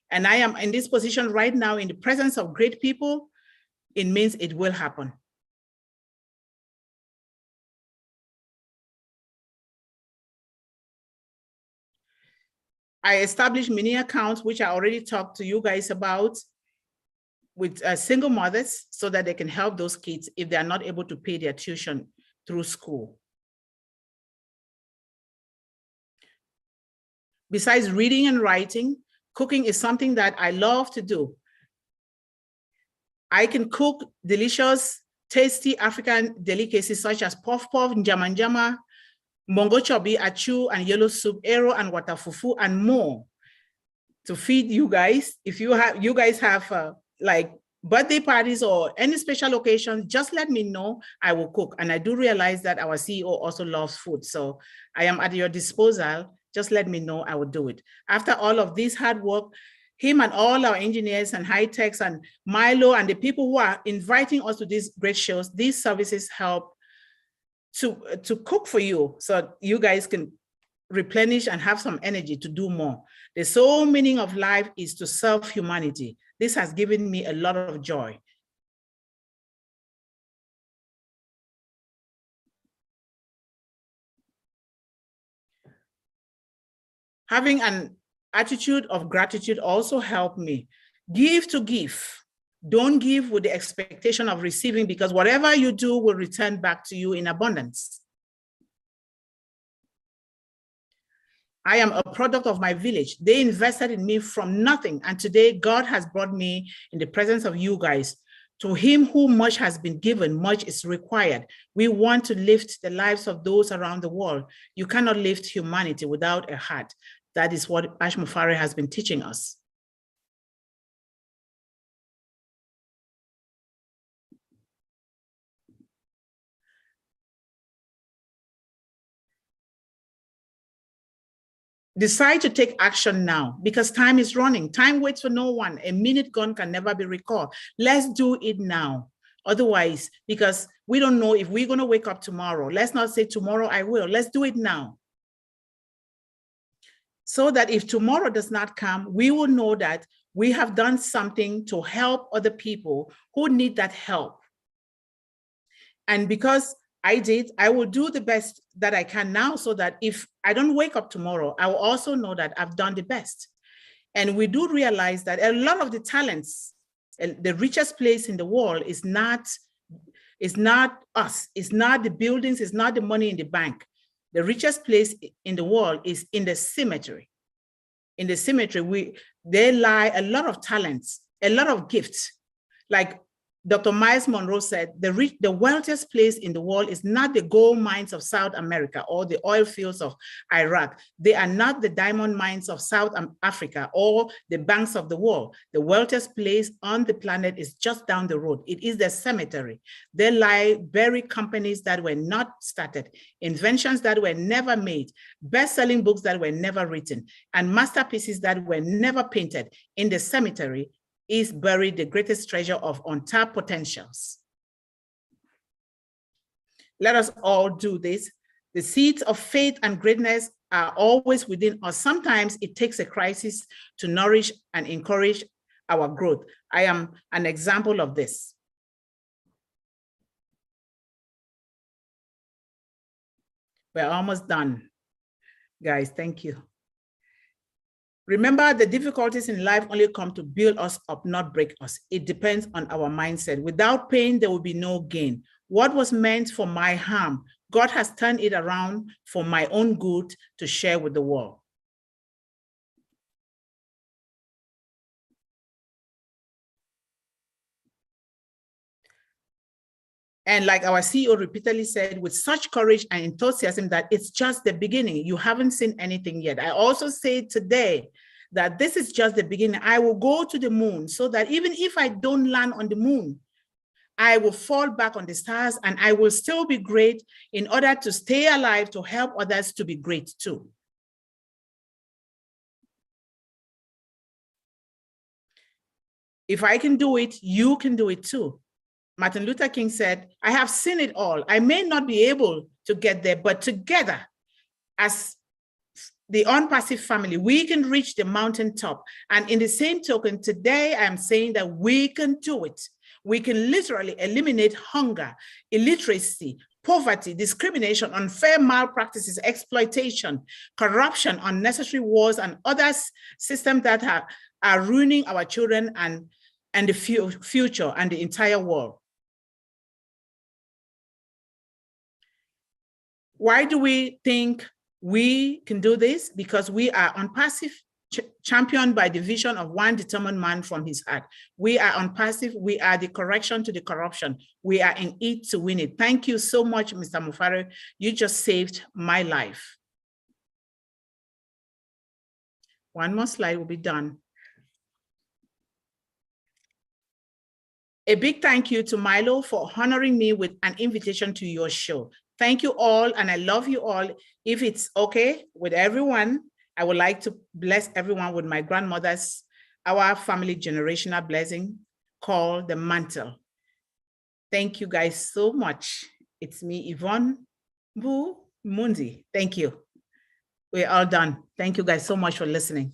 and I am in this position right now in the presence of great people, it means it will happen. I established mini accounts, which I already talked to you guys about, with single mothers, so that they can help those kids if they are not able to pay their tuition through school. Besides reading and writing, cooking is something that I love to do. I can cook delicious, tasty African delicacies such as puff puff, njama njama, mongo chobi, achu, and yellow soup, ero, and water fufu, and more to feed you guys. If you guys have like birthday parties or any special occasions, just let me know. I will cook. And I do realize that our CEO also loves food, so I am at your disposal. Just let me know, I will do it. After all of this hard work, him and all our engineers and high techs and Milo and the people who are inviting us to these great shows, these services help to cook for you, so you guys can replenish and have some energy to do more. The sole meaning of life is to serve humanity. This has given me a lot of joy. Having an attitude of gratitude also helped me. Give to give. Don't give with the expectation of receiving, because whatever you do will return back to you in abundance. I am a product of my village. They invested in me from nothing, and today God has brought me in the presence of you guys. To him who much has been given, much is required. We want to lift the lives of those around the world. You cannot lift humanity without a heart. That is what Ash Mufari has been teaching us. Decide to take action now, because time is running. Time waits for no one. A minute gone can never be recalled. Let's do it now. Otherwise, because we don't know if we're going to wake up tomorrow. Let's not say tomorrow I will. Let's do it now. So that if tomorrow does not come, we will know that we have done something to help other people who need that help. And because I did, I will do the best that I can now, so that if I don't wake up tomorrow, I will also know that I've done the best. And we do realize that a lot of the talents, the richest place in the world is not us, it's not the buildings, it's not the money in the bank. The richest place in the world is in the cemetery. In the cemetery, there lie a lot of talents, a lot of gifts. Like Dr. Miles Monroe said, the wealthiest place in the world is not the gold mines of South America or the oil fields of Iraq. They are not the diamond mines of South Africa or the banks of the world. The wealthiest place on the planet is just down the road. It is the cemetery. There lie buried companies that were not started, inventions that were never made, best-selling books that were never written, and masterpieces that were never painted. In the cemetery is buried the greatest treasure of untapped potentials. Let us all do this. The seeds of faith and greatness are always within us. Sometimes it takes a crisis to nourish and encourage our growth. I am an example of this. We're almost done, guys. Thank you. Remember, the difficulties in life only come to build us up, not break us. It depends on our mindset. Without pain, there will be no gain. What was meant for my harm, God has turned it around for my own good to share with the world. And like our CEO repeatedly said, with such courage and enthusiasm, that it's just the beginning. You haven't seen anything yet. I also say today that this is just the beginning. I will go to the moon so that even if I don't land on the moon, I will fall back on the stars and I will still be great in order to stay alive, to help others to be great too. If I can do it, you can do it too. Martin Luther King said, I have seen it all. I may not be able to get there, but together, as the ONPASSIVE family, we can reach the mountaintop. And in the same token, today, I am saying that we can do it. We can literally eliminate hunger, illiteracy, poverty, discrimination, unfair malpractices, exploitation, corruption, unnecessary wars, and other systems that are ruining our children and the future and the entire world. Why do we think we can do this? Because we are ONPASSIVE, championed by the vision of one determined man from his heart. We are ONPASSIVE. We are the correction to the corruption. We are in it to win it. Thank you so much, Mr. Mufare. You just saved my life. One more slide will be done. A big thank you to Milo for honoring me with an invitation to your show. Thank you all, and I love you all. If it's okay with everyone, I would like to bless everyone with my grandmother's, our family generational blessing called the mantle. Thank you guys so much. It's me, Yvonne Bu Mundi. Thank you. We're all done. Thank you guys so much for listening.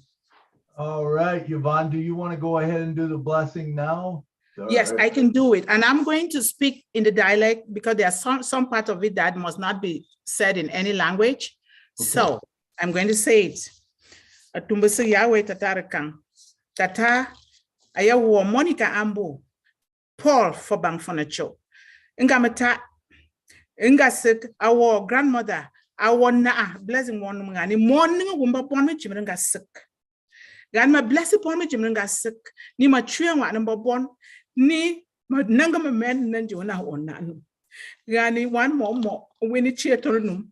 All right, Yvonne, do you want to go ahead and do the blessing now? Yes, I can do it. And I'm going to speak in the dialect because there's some part of it that must not be said in any language. Okay. So I'm going to say it. Atumbese Yahweh Tatarakang. Tata ayawo Monica Ambo. Paul for Bang Fonacho. Ingamata Ingasik our grandmother. Our na blessing one mangani morning wumba pon me chimrenga sick. Grandma bless upon me chimrenga sick. Ni ma chuen wa number one. Ni nanga me men nanjo na onanu. Gani one more when it cheatonum.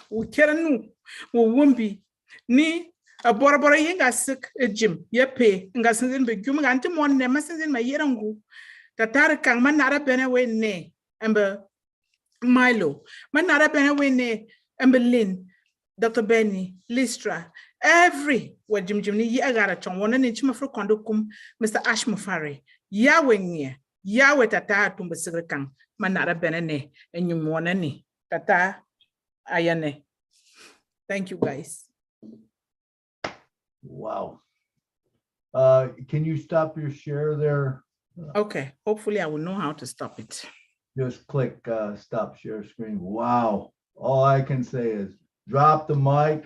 We keranu wumbi ni a borabora yinga sick a Jim. Yepe ngasin be gum anti mon nemasins in my yerangu. Tatara kang manara benewe ne ember Milo manara benewe ne ember Lynn, Dr. Benny, Listra. Every where Jim Jimmy Yagara Chong one and Chimafro Kondokum, Mr. Ash Mufare, Yahweh near, Yahweh Tata Tumbasirakang, Manara Benene, and you monani, Tata Ayane. Thank you guys. Wow. Can you stop your share there? Okay, hopefully I will know how to stop it. Just click stop share screen. Wow. All I can say is drop the mic.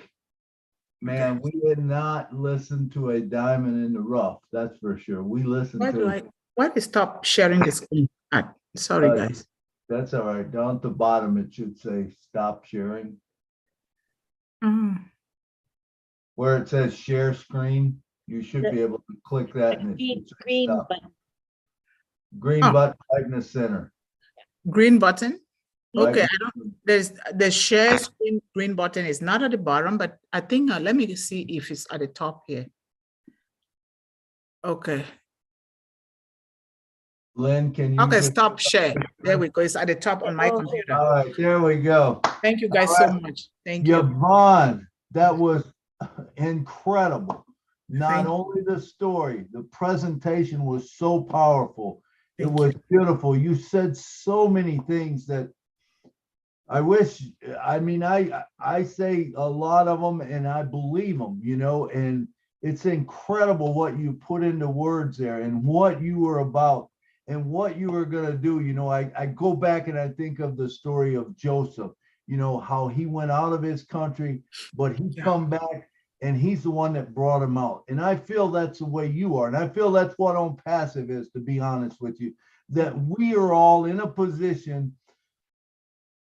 Man, we did not listen to a diamond in the rough. That's for sure. We listened Why do stop sharing the screen? Sorry, guys. That's all right. Down at the bottom, it should say stop sharing. Where it says share screen, you should be able to click that. And green button. Green button right in the center. Green button? Okay, Right. I don't, there's the share screen green button is not at the bottom, but I think, let me see if it's at the top here. Okay. Lynn, can you? Okay, stop share. There we go. It's at the top on my computer. All right, there we go. Thank you guys so much. Thank you. Yvonne, that was incredible. Not only the story, the presentation was so powerful. It was beautiful. You said so many things that I wish, I mean, I say a lot of them and I believe them, you know, and it's incredible what you put into words there and what you were about and what you were going to do. You know, I go back and I think of the story of Joseph, you know, how he went out of his country, but he come back and he's the one that brought him out. And I feel that's the way you are. And I feel that's what ONPASSIVE is, to be honest with you, that we are all in a position.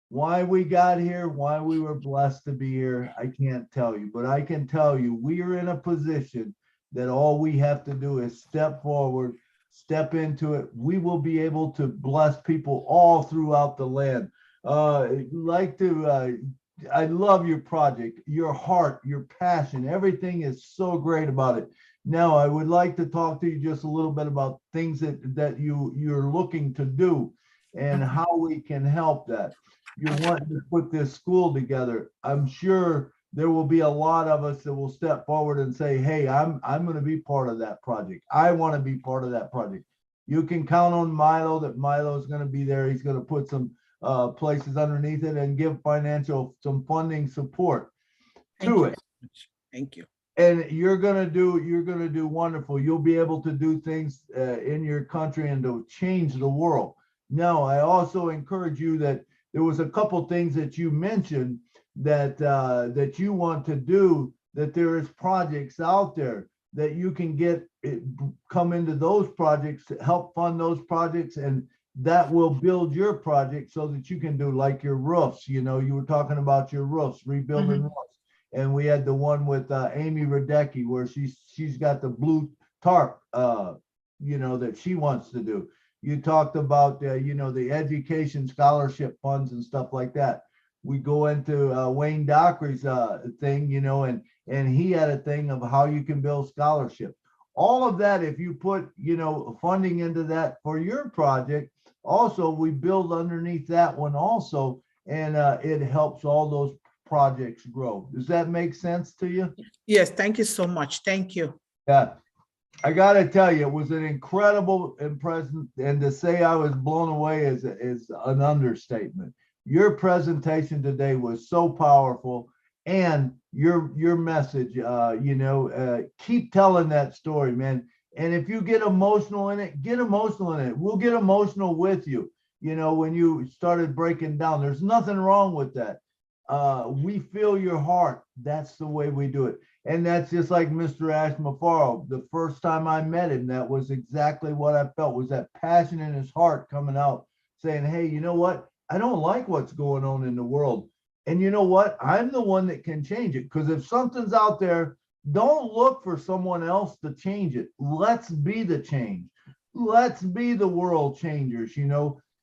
Why we got here, why we were blessed to be here, I can't tell you, but I can tell you we are in a position that all we have to do is step forward, step into it. We will be able to bless people all throughout the land. I love your project, your heart, your passion. Everything is so great about it. Now, I would like to talk to you just a little bit about things that you're looking to do and how we can help that. You're wanting to put this school together. I'm sure there will be a lot of us that will step forward and say, hey, I'm going to be part of that project. I want to be part of that project. You can count on Milo, that Milo is going to be there. He's going to put some places underneath it and give some funding support to it. Thank you. And you're gonna do wonderful. You'll be able to do things in your country and to change the world. Now, I also encourage you that there was a couple things that you mentioned that you want to do, that there is projects out there that you can come into those projects, help fund those projects, and that will build your project so that you can do like your roofs. You know, you were talking about your roofs, rebuilding roofs. And we had the one with Amy Radecki where she's got the blue tarp, that she wants to do. You talked about, the education scholarship funds and stuff like that. We go into Wayne Dockery's thing, and he had a thing of how you can build scholarship. All of that, if you put, funding into that for your project, also we build underneath that one also, and it helps all those projects grow. Does that make sense to you? Yes, thank you so much. Thank you. Yeah, I got to tell you, it was an incredible impression, and to say I was blown away is an understatement. Your presentation today was so powerful, and your message, keep telling that story, man. And if you get emotional in it, get emotional in it. We'll get emotional with you. When you started breaking down, there's nothing wrong with that. We feel your heart. That's the way we do it. And that's just like Mr. Ashmafaro. The first time I met him, that was exactly what I felt, was that passion in his heart coming out saying, hey, you know what? I don't like what's going on in the world. And you know what? I'm the one that can change it. Because if something's out there, don't look for someone else to change it. Let's be the change. Let's be the world changers,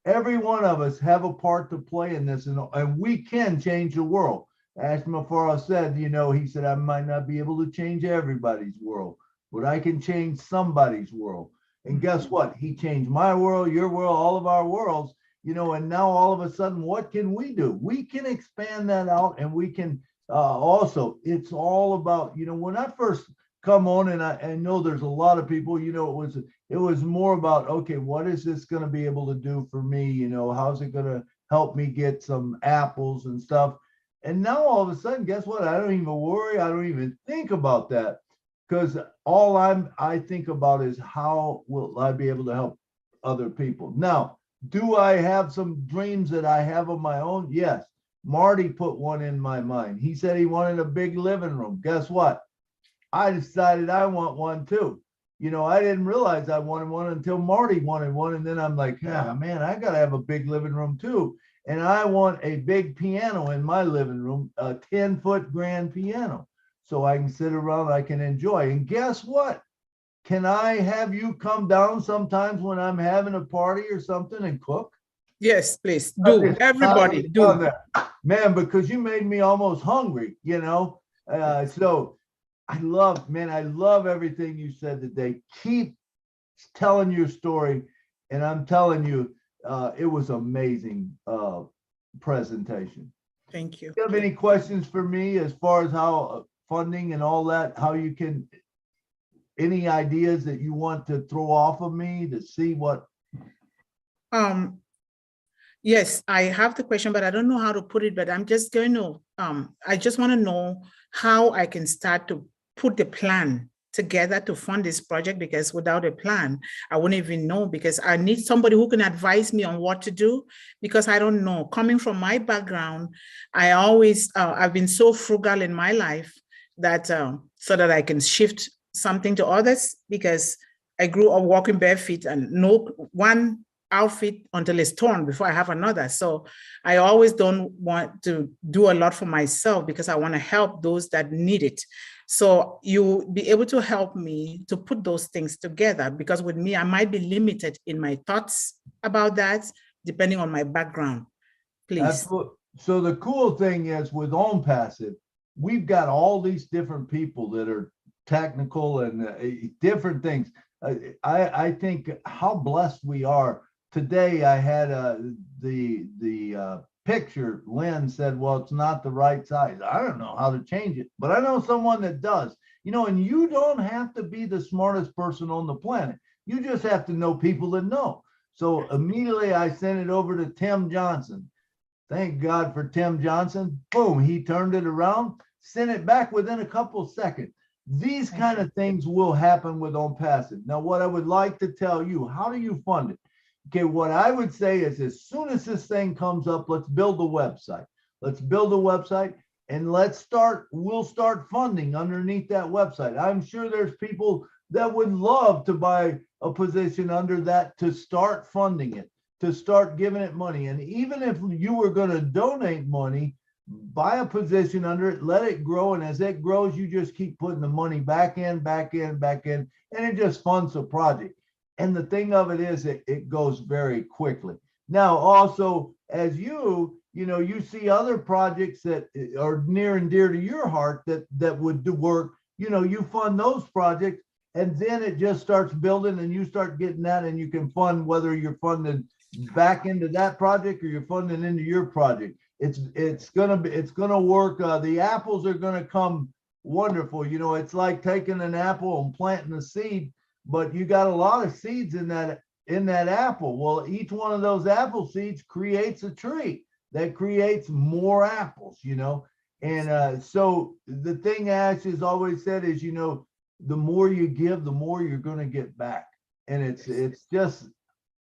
Every one of us have a part to play in this, and we can change the world. Ashmafaro said, he said, I might not be able to change everybody's world, but I can change somebody's world. And guess what? He changed my world, your world, all of our worlds, and now all of a sudden, what can we do? We can expand that out, and we can also, it's all about, when I first come on, and I know there's a lot of people, it was more about, okay, what is this going to be able to do for me? How's it going to help me get some apples and stuff? And now all of a sudden, guess what? I don't even worry. I don't even think about that, because all I think about is how will I be able to help other people. Now, do I have some dreams that I have of my own? Yes. Marty put one in my mind. He said he wanted a big living room. Guess what? I decided I want one too. I didn't realize I wanted one until Marty wanted one. And then I'm like, man, I got to have a big living room too. And I want a big piano in my living room, a 10-foot grand piano, so I can sit around, I can enjoy. And guess what? Can I have you come down sometimes when I'm having a party or something and cook? Yes, please do. Everybody do. Man, because you made me almost hungry, so I love everything you said today. Keep telling your story. And I'm telling you, it was amazing presentation. Thank you. Do you have any questions for me as far as how funding and all that, how you can, any ideas that you want to throw off of me to see what? Yes, I have the question, but I don't know how to put it, but I'm just going to, I just want to know how I can start to put the plan together to fund this project, because without a plan, I wouldn't even know, because I need somebody who can advise me on what to do, because I don't know. Coming from my background, I always, I've been so frugal in my life that so that I can shift something to others, because I grew up walking bare feet and no one outfit until it's torn before I have another. So I always don't want to do a lot for myself because I want to help those that need it. So you be able to help me to put those things together, because with me, I might be limited in my thoughts about that, depending on my background. Please. Absolutely. So the cool thing is with ONPASSIVE, we've got all these different people that are technical and different things. I think how blessed we are. Today I had the picture. Lynn said, well, it's not the right size. I don't know how to change it, but I know someone that does. You know, and you don't have to be the smartest person on the planet. You just have to know people that know. So immediately I sent it over to Tim Johnson. Thank God for Tim Johnson. Boom, he turned it around, sent it back within a couple of seconds. These kind of things will happen with ONPASSIVE. Now, what I would like to tell you, how do you fund it? Okay, what I would say is as soon as this thing comes up, let's build a website. Let's build a website and we'll start funding underneath that website. I'm sure there's people that would love to buy a position under that to start funding it, to start giving it money. And even if you were going to donate money, buy a position under it, let it grow. And as it grows, you just keep putting the money back in, and it just funds the project. And the thing of it is, it goes very quickly. Now, also, as you see other projects that are near and dear to your heart that would do work, you fund those projects, and then it just starts building and you start getting that, and you can fund whether you're funding back into that project or you're funding into your project. It's gonna work. The apples are gonna come wonderful. It's like taking an apple and planting a seed, but you got a lot of seeds in that apple. Well, each one of those apple seeds creates a tree that creates more apples, And so the thing Ash has always said is, the more you give, the more you're going to get back. And it's just,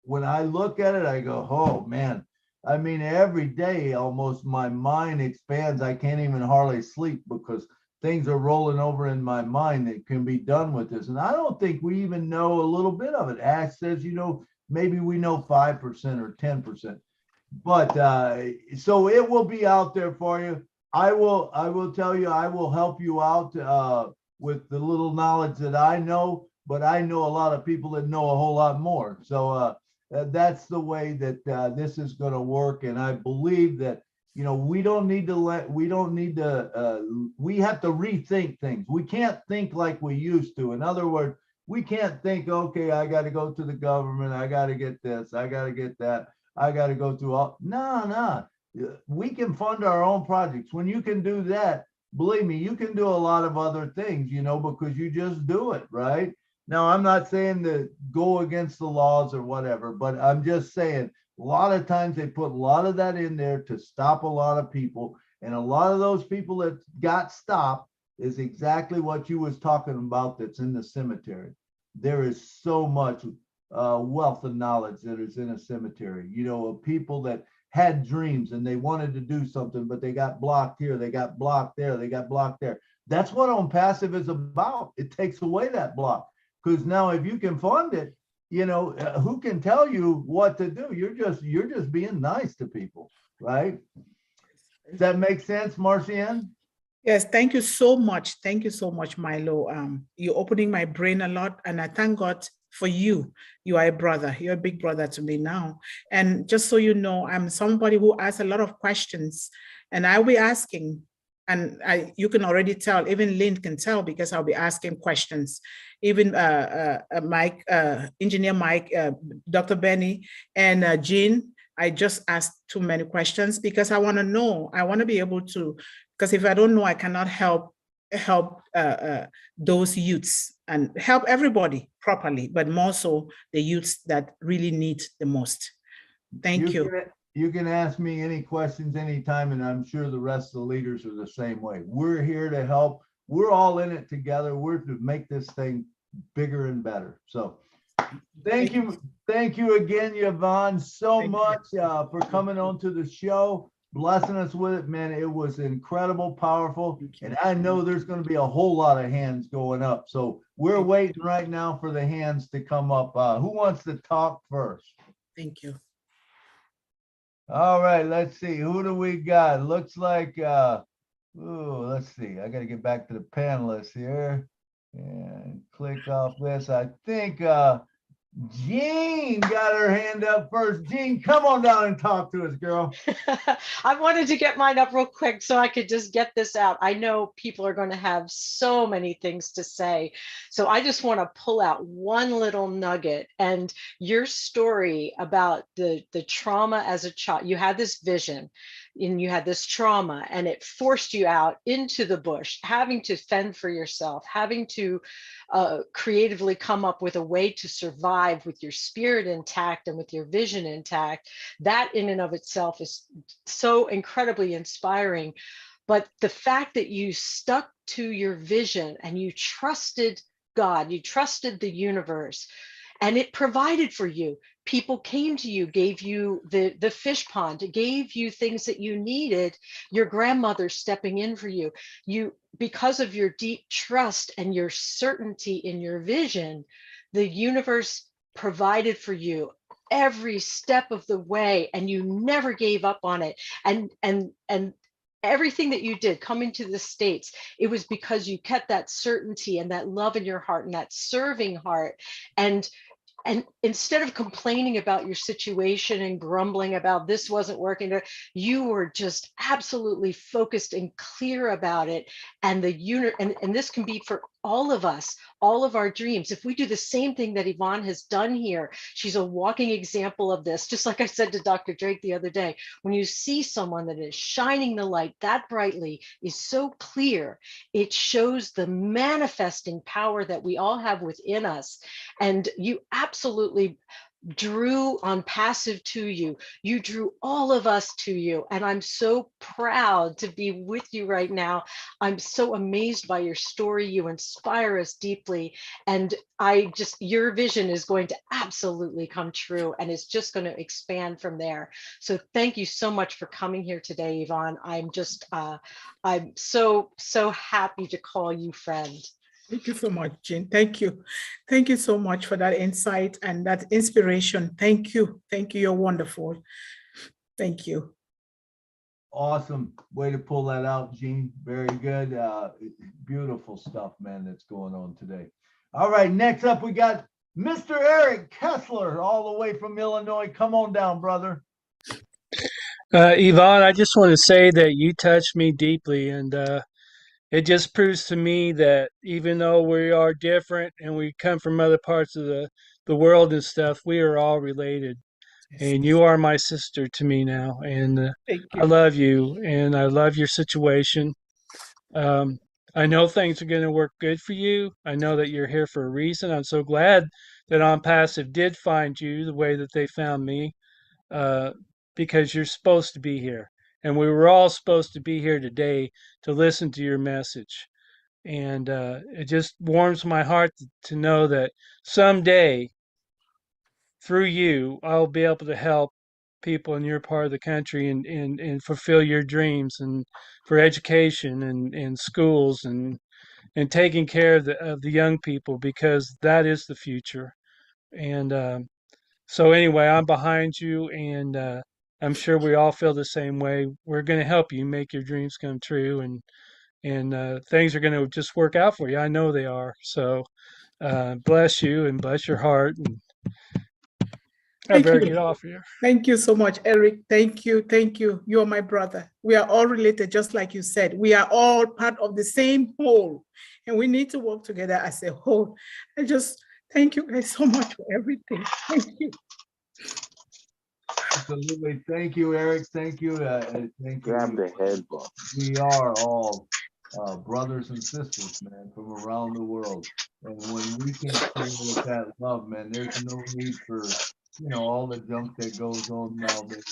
when I look at it, I go, oh man, I mean, every day almost my mind expands. I can't even hardly sleep because things are rolling over in my mind that can be done with this. And I don't think we even know a little bit of it. Ash says, maybe we know 5% or 10%. But so it will be out there for you. I will tell you, I will help you out with the little knowledge that I know, but I know a lot of people that know a whole lot more. So that's the way that this is going to work. And I believe that, we have to rethink things. We can't think like we used to. In other words, we can't think, okay, I got to go to the government. I got to get this. I got to get that. I got to go through all. No. We can fund our own projects. When you can do that, believe me, you can do a lot of other things, because you just do it, right? Now, I'm not saying to go against the laws or whatever, but I'm just saying a lot of times they put a lot of that in there to stop a lot of people. And a lot of those people that got stopped is exactly what you was talking about that's in the cemetery. There is so much wealth of knowledge that is in a cemetery, of people that had dreams and they wanted to do something, but they got blocked here, they got blocked there, they got blocked there. That's what ONPASSIVE is about. It takes away that block. Because now if you can fund it, who can tell you what to do? You're just being nice to people, right? Does that make sense, Marcianne? Yes, thank you so much. Thank you so much, Milo. You're opening my brain a lot, and I thank God for you. You are a brother. You're a big brother to me now. And just so you know, I'm somebody who asks a lot of questions, and I'll be asking, and you can already tell, even Lynn can tell, because I'll be asking questions. Even Mike, Engineer Mike, Dr. Benny, and Jean, I just asked too many questions because I want to know. I want to be able to, because if I don't know, I cannot help those youths and help everybody properly, but more so the youths that really need the most. Thank you. You can ask me any questions anytime, and I'm sure the rest of the leaders are the same way. We're here to help. We're all in it together. We're to make this thing bigger and better. So thank you again, Yvonne, so much for coming on to the show, blessing us with it, man. It was incredible, powerful, and I know there's going to be a whole lot of hands going up. So we're waiting right now for the hands to come up. Who wants to talk first? Thank you. All right, let's see. Who do we got? Looks like, let's see. I got to get back to the panelists here and click off this. I think Jean got her hand up first. Jean, come on down and talk to us, girl. I wanted to get mine up real quick so I could just get this out. I know people are going to have so many things to say. So I just want to pull out one little nugget. And your story about the trauma as a child, you had this vision and you had this trauma and it forced you out into the bush, having to fend for yourself, having to creatively come up with a way to survive with your spirit intact and with your vision intact. That in and of itself is so incredibly inspiring. But the fact that you stuck to your vision and you trusted God, you trusted the universe, and it provided for you. People came to you, gave you the fish pond, gave you things that you needed, your grandmother stepping in for you. Because of your deep trust and your certainty in your vision, the universe provided for you every step of the way, and you never gave up on it. And everything that you did coming to the States, it was because you kept that certainty and that love in your heart and that serving heart. And instead of complaining about your situation and grumbling about this wasn't working, you were just absolutely focused and clear about it. And and this can be for all of us, all of our dreams. If we do the same thing that Yvonne has done here, she's a walking example of this. Just like I said to Dr. Drake the other day, when you see someone that is shining the light that brightly, is so clear, it shows the manifesting power that we all have within us. And you absolutely drew ONPASSIVE to you. You drew all of us to you. And I'm so proud to be with you right now. I'm so amazed by your story. You inspire us deeply. And your vision is going to absolutely come true, and it's just going to expand from there. So thank you so much for coming here today, Yvonne. I'm so happy to call you friend. Thank you so much, Jean. Thank you. Thank you so much for that insight and that inspiration. Thank you. Thank you. You're wonderful. Thank you. Awesome way to pull that out, Jean. Very good. Beautiful stuff, man, that's going on today. All right, next up, we got Mr. Eric Kessler, all the way from Illinois. Come on down, brother. Yvonne, I just want to say that you touched me deeply, and it just proves to me that even though we are different and we come from other parts of the world and stuff, we are all related. Yes. And you are my sister to me now, and I love you, and I love your situation. I know things are going to work good for you. I know that you're here for a reason. I'm so glad that ONPASSIVE did find you the way that they found me, because you're supposed to be here. And we were all supposed to be here today to listen to your message. And it just warms my heart to know that someday, through you, I'll be able to help people in your part of the country and fulfill your dreams, and for education and schools and taking care of the young people, because that is the future. And so anyway, I'm behind you, and I'm sure we all feel the same way. We're going to help you make your dreams come true, and things are going to just work out for you. I know they are. So bless you and bless your heart. And I better get off here. Thank you so much, Eric. Thank you. Thank you. You're my brother. We are all related, just like you said. We are all part of the same whole, and we need to work together as a whole. I just thank you guys so much for everything. Thank you. Absolutely. Thank you, Eric. Thank you. Thank you. Grab the head. We are all brothers and sisters, man, from around the world. And when we can share with that love, man, there's no need for, all the junk that goes on now. But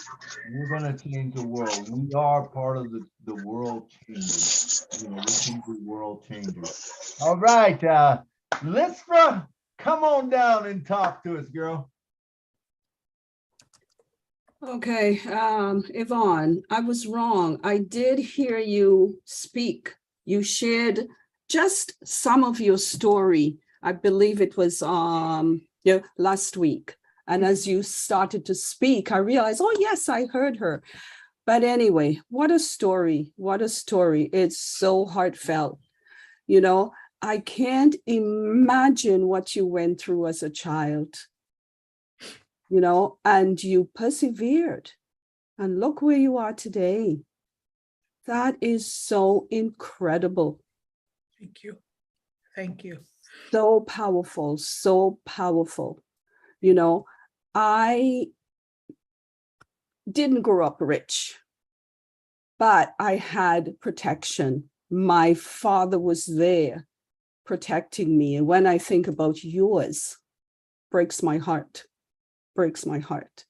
we're going to change the world. We are part of the world changers. We can be world changers. All right. Lisra, come on down and talk to us, girl. Okay, Yvonne, I was wrong. I did hear you speak. You shared just some of your story. I believe it was last week. And as you started to speak, I realized, oh, yes, I heard her. But anyway, what a story. What a story. It's so heartfelt. You know, I can't imagine what you went through as a child, you know, and you persevered. And look where you are today. That is so incredible. Thank you. Thank you. So powerful, so powerful. You know, I didn't grow up rich, but I had protection. My father was there protecting me. And when I think about yours, breaks my heart, breaks my heart.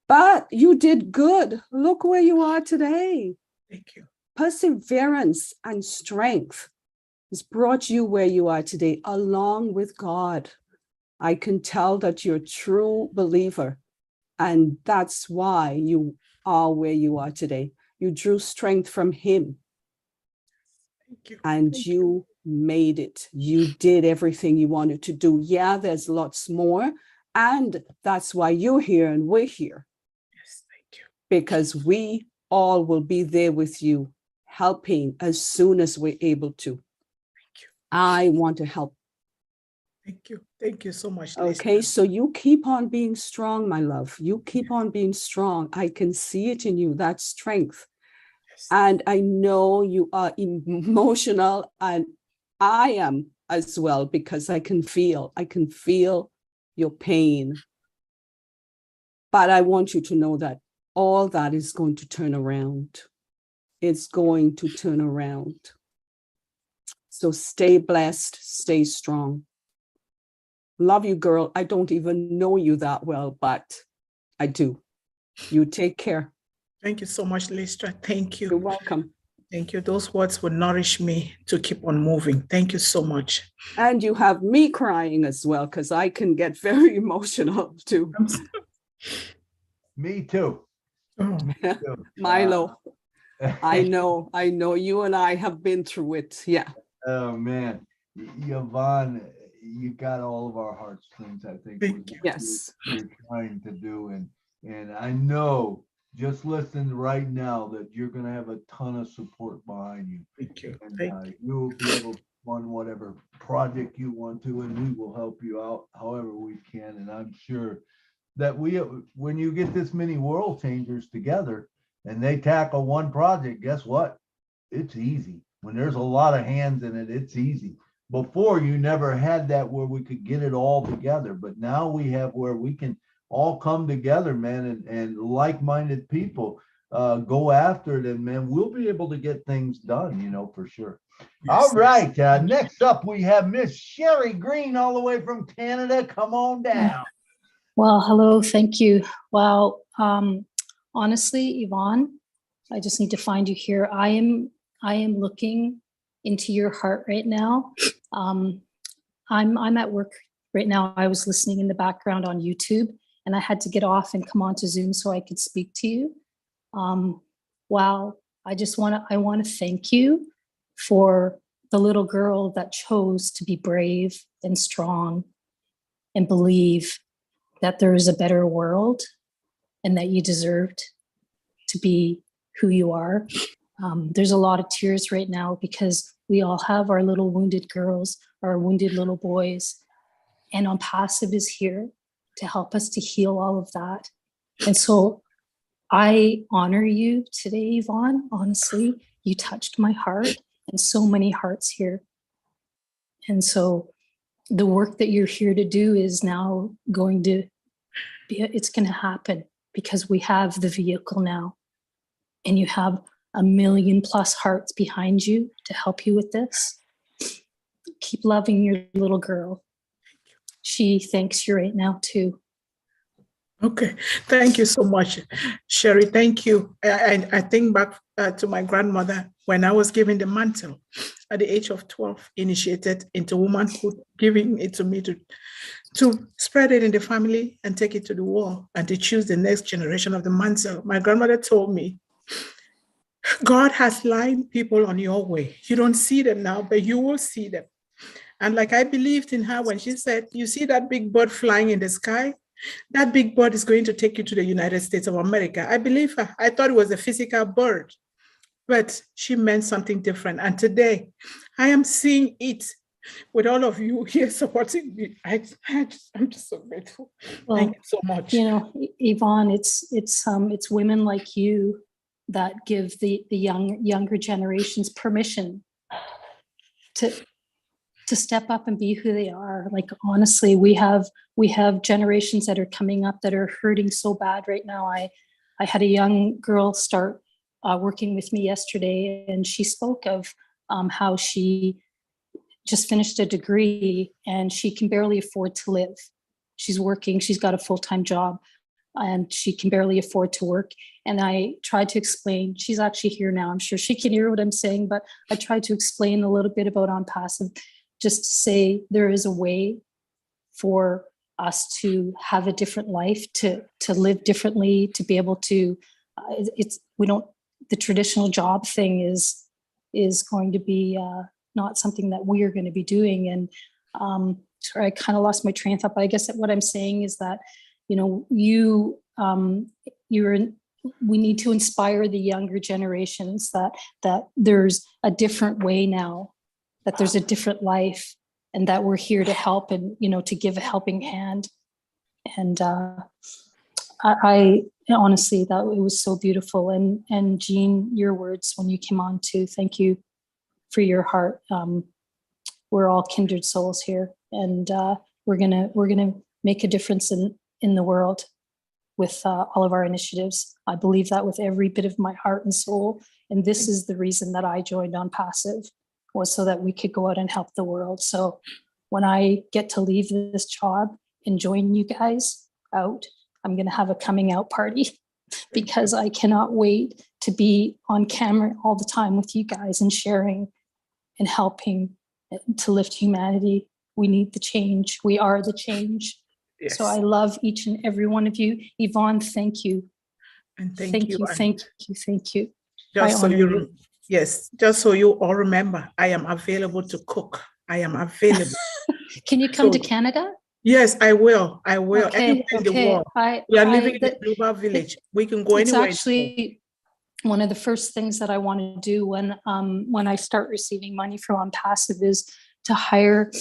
But you did good. Look where you are today. Thank you. Perseverance and strength has brought you where you are today, along with God. I can tell that you're a true believer, and that's why you are where you are today. You drew strength from him. Thank you. And Thank you made it. You did everything you wanted to do. Yeah, there's lots more. And that's why you're here and we're here. Yes, thank you. Because we all will be there with you, helping as soon as we're able to. Thank you. I want to help. Thank you. Thank you so much. Okay, Lisa. so you keep on being strong, my love. You keep on being strong. I can see it in you, that strength. Yes. And I know you are emotional, and I am as well, because I can feel your pain. But I want you to know that all that is going to turn around. It's going to turn around. So stay blessed, stay strong. Love you, girl. I don't even know you that well, but I do. You take care. Thank you so much, Lisa. Thank you. You're welcome. Thank you. Those words will nourish me to keep on moving. Thank you so much. And you have me crying as well, because I can get very emotional too. Me too. Oh. Me too. Milo, I know you and I have been through it. Yeah. Oh man, Yvonne, you got all of our heartstrings, I think. Thank you. Yes. You're trying to do, and I know, just listen right now, that you're going to have a ton of support behind you. Thank you. And Thank you. you'll be able to fund whatever project you want to, and we will help you out however we can. And I'm sure that when you get this many world changers together and they tackle one project, guess what? It's easy. When there's a lot of hands in it, it's easy. Before, you never had that where we could get it all together, but now we have where we can all come together, man, and like-minded people go after it, and man, we'll be able to get things done, you know, for sure. Yes. All right, next up we have Miss Sherry Green, all the way from Canada. Come on down. Well, hello, thank you. Wow, honestly, Yvonne, I just need to find you here. I am looking into your heart right now. I'm at work right now. I was listening in the background on YouTube, and I had to get off and come onto Zoom so I could speak to you. Wow, I want to thank you for the little girl that chose to be brave and strong and believe that there is a better world and that you deserved to be who you are. There's a lot of tears right now because we all have our little wounded girls, our wounded little boys, and ONPASSIVE is here to help us to heal all of that. And so I honor you today, Yvonne. Honestly, you touched my heart and so many hearts here. And so the work that you're here to do is now going to be, it's going to happen because we have the vehicle now, and you have 1 million+ hearts behind you to help you with this. Keep loving your little girl. She thanks you right now too. Okay, thank you so much, Sherry. Thank you. I think back to my grandmother when I was given the mantle at the age of 12, initiated into womanhood, giving it to me to spread it in the family and take it to the world and to choose the next generation of the mantle. My grandmother told me, God has lined people on your way. You don't see them now, but you will see them. And like I believed in her when she said, you see that big bird flying in the sky? That big bird is going to take you to the United States of America. I believe her. I thought it was a physical bird, but she meant something different. And today I am seeing it with all of you here supporting me. I'm just so grateful. Well, thank you so much. You know, Yvonne, it's women like you that give the younger generations permission to step up and be who they are. Like, honestly, we have generations that are coming up that are hurting so bad right now. I had a young girl start working with me yesterday, and she spoke of how she just finished a degree and she can barely afford to live. She's working, she's got a full-time job, and she can barely afford to work. And I tried to explain, she's actually here now, I'm sure she can hear what I'm saying, but I tried to explain a little bit about ONPASSIVE, just to say there is a way for us to have a different life, to live differently, to be able to, the traditional job thing is going to be not something that we are going to be doing. And sorry, I kind of lost my train of thought, but I guess that what I'm saying is that, you know, we need to inspire the younger generations that there's a different way now, that there's a different life, and that we're here to help and, you know, to give a helping hand. And I honestly, that it was so beautiful. And Jean, your words when you came on too, thank you for your heart. We're all kindred souls here, and we're gonna make a difference in the world with all of our initiatives. I believe that with every bit of my heart and soul. And this is the reason that I joined ONPASSIVE, was so that we could go out and help the world. So when I get to leave this job and join you guys out, I'm gonna have a coming out party because I cannot wait to be on camera all the time with you guys and sharing and helping to lift humanity. We need the change. We are the change. Yes. So I love each and every one of you. Yvonne, thank you. And thank you. Thank you. Just so you, yes, just so you all remember, I am available to cook. I am available. Can you come to Canada? Yes, I will. I will. Okay, Anywhere in the world. We are living in a global village. We can go anywhere. It's actually one of the first things that I want to do when I start receiving money from ONPASSIVE is to hire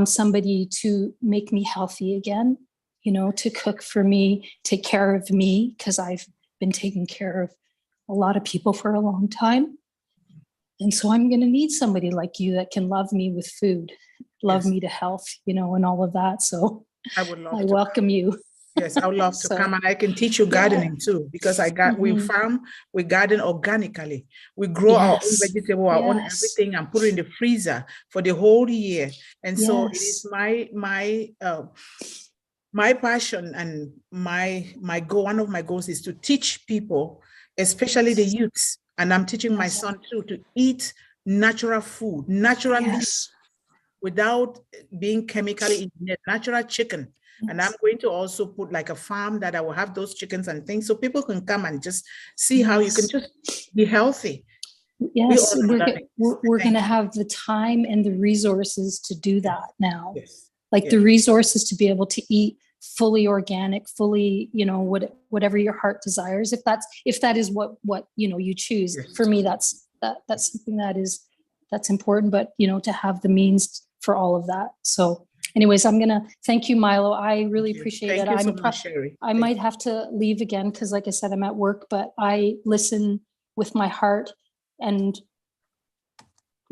somebody to make me healthy again, you know, to cook for me, take care of me, because I've been taking care of a lot of people for a long time. And so I'm going to need somebody like you that can love me with food, love me to health, you know, and all of that. So I welcome you. Yes, I would love to come, and I can teach you gardening too, because we farm, we garden organically. We grow our own vegetable, our own everything, and put it in the freezer for the whole year. And so it is my passion and my goal. One of my goals is to teach people, especially the youths, and I'm teaching my son too, to eat natural food, naturally, without being chemically engineered, natural chicken. And I'm going to also put like a farm that I will have those chickens and things, so people can come and just see how you can just be healthy. Yes, we're going to have the time and the resources to do that now. Like the resources to be able to eat fully organic, fully, you know, whatever your heart desires. If that is what you know you choose. For me, that's something that's important. But you know, to have the means for all of that. So. Anyways, I'm going to thank you, Milo. I really appreciate it. I might have to leave again because, like I said, I'm at work, but I listen with my heart and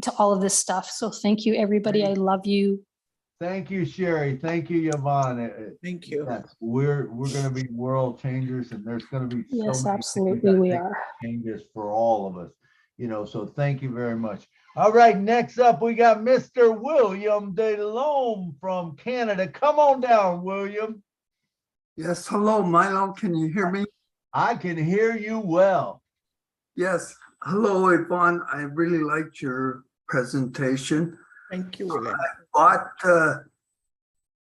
to all of this stuff. So thank you, everybody. I love you. Thank you, Sherry. Thank you, Yvonne. Thank you. Yes, we're going to be world changers, and there's going to be so many absolutely we are changes for all of us. You know, so thank you very much. All right, next up, we got Mr. William DeLome from Canada. Come on down, William. Yes, hello, Milo. Can you hear me? I can hear you well. Yes. Hello, Yvonne. I really liked your presentation. Thank you, William. I bought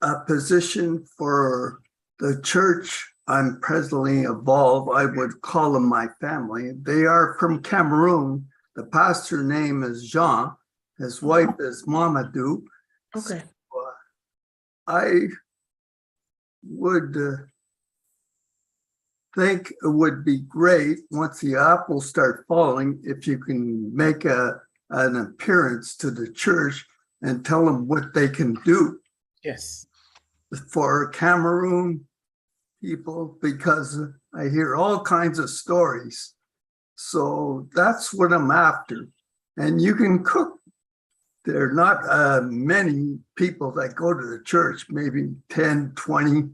a position for the church I'm presently involved. I would call them my family. They are from Cameroon. The pastor name is Jean. His wife is Mamadou. Okay. So, I would think it would be great once the apples start falling if you can make an appearance to the church and tell them what they can do. Yes. For Cameroon people, because I hear all kinds of stories. So that's what I'm after. And you can cook. There are not many people that go to the church, maybe 10, 20.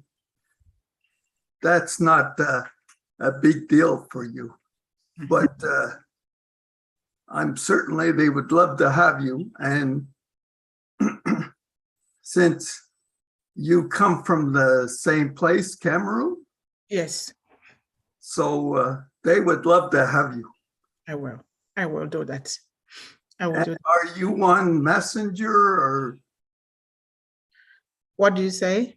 That's not a big deal for you. But I'm certainly, they would love to have you. And since you come from the same place, Cameroon? Yes. So they would love to have you. I will do that. I will do that. Are you on Messenger or? What do you say?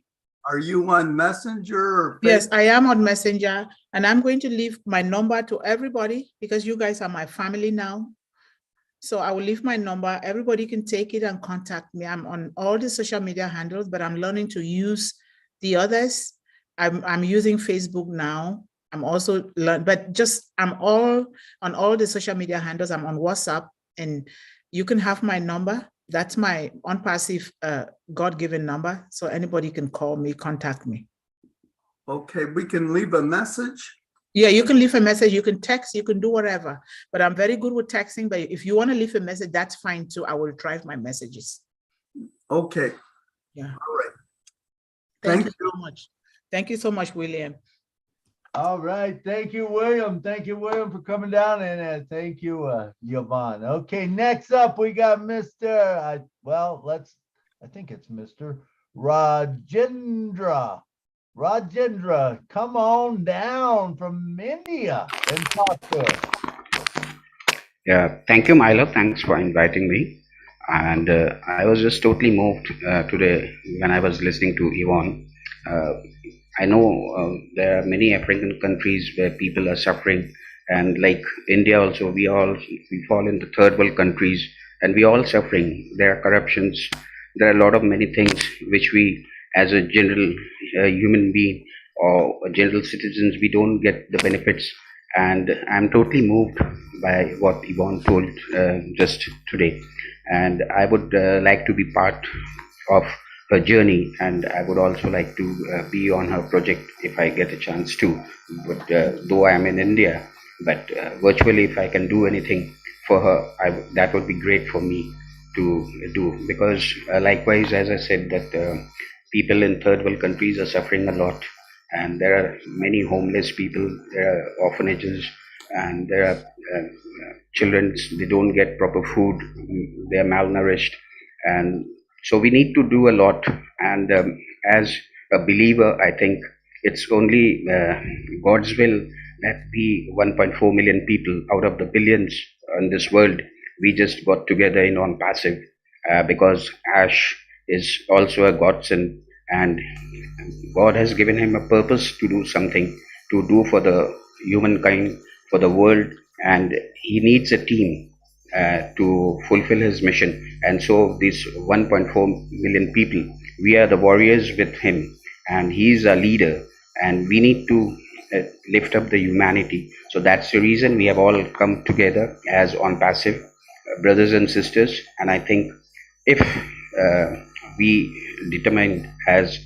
Are you on Messenger or? Yes, I am on Messenger, and I'm going to leave my number to everybody because you guys are my family now. So I will leave my number. Everybody can take it and contact me. I'm on all the social media handles, but I'm learning to use the others. I'm using Facebook now. I'm also I'm all on all the social media handles. I'm on WhatsApp, and you can have my number. That's my ONPASSIVE God-given number. So anybody can call me, contact me. Okay, we can leave a message. Yeah, you can leave a message, you can text, you can do whatever. But I'm very good with texting, but if you want to leave a message, that's fine too. I will drive my messages. Okay. Yeah. All right. Thank you so much. Thank you so much, William. All right. Thank you, William. Thank you, William, for coming down. And thank you, Yvonne. Okay, next up, we got Mr. I think it's Mr. Rajendra. Rajendra, come on down from India and talk to us. Yeah, thank you, Milo. Thanks for inviting me. And I was just totally moved today when I was listening to Yvonne. I know there are many African countries where people are suffering, and like India also, we fall into third world countries, and we all suffering. There are corruptions. There are a lot of many things which we, as a general human being or general citizens, we don't get the benefits. And I'm totally moved by what Yvonne told just today. And I would like to be part of her journey, and I would also like to be on her project if I get a chance to. But though I am in India, but virtually if I can do anything for her, that would be great for me to do. Because likewise, as I said, that people in third world countries are suffering a lot, and there are many homeless people, there are orphanages, and there are children, they don't get proper food, they are malnourished, and so we need to do a lot. And as a believer, I think it's only God's will that we 1.4 million people out of the billions in this world, we just got together in ONPASSIVE because Ash is also a godsend, and God has given him a purpose to do something, to do for the humankind, for the world, and he needs a team to fulfill his mission. And so these 1.4 million people, we are the warriors with him, and he is a leader, and we need to lift up the humanity. So that's the reason we have all come together as ONPASSIVE brothers and sisters. And I think if we determine as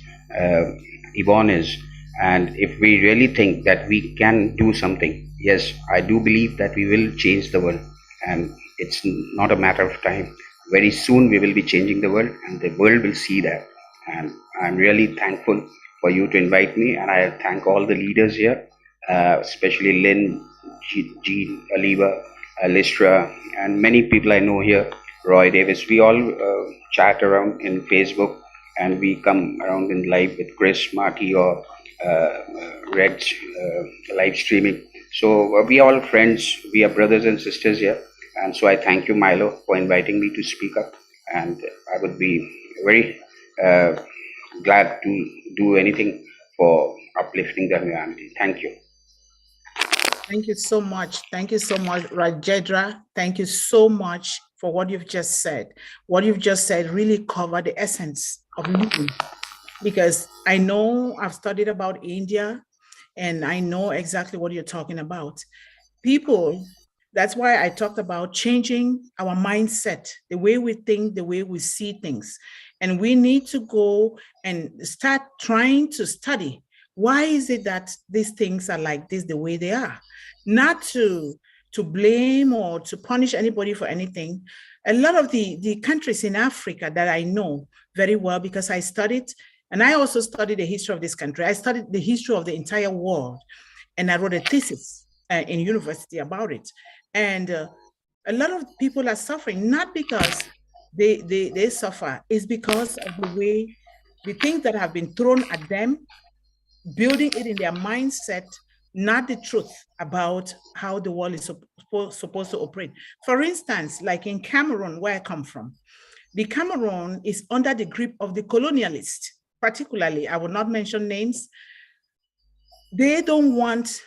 Yvonne is, and if we really think that we can do something, yes, I do believe that we will change the world. And it's not a matter of time. Very soon we will be changing the world, and the world will see that. And I'm really thankful for you to invite me, and I thank all the leaders here, especially Lynn, Jean, Aliva, Listra, and many people I know here, Roy Davis. We all chat around in Facebook, and we come around in live with Chris, Marty, or Rex live streaming. So we are all friends, we are brothers and sisters here. And so I thank you, Milo, for inviting me to speak up. And I would be very glad to do anything for uplifting the humanity. Thank you. Thank you so much. Thank you so much, Rajendra. Thank you so much for what you've just said. What you've just said really covered the essence of living, because I know I've studied about India, and I know exactly what you're talking about. People, that's why I talked about changing our mindset, the way we think, the way we see things. And we need to go and start trying to study, why is it that these things are like this, the way they are? Not to blame or to punish anybody for anything. A lot of the countries in Africa that I know very well, because I studied, and I also studied the history of this country. I studied the history of the entire world, and I wrote a thesis in university about it. And a lot of people are suffering, not because they suffer, it's because of the way the things that have been thrown at them, building it in their mindset, not the truth about how the world is supposed to operate. For instance, like in Cameroon, where I come from, the Cameroon is under the grip of the colonialists, particularly, I will not mention names. They don't want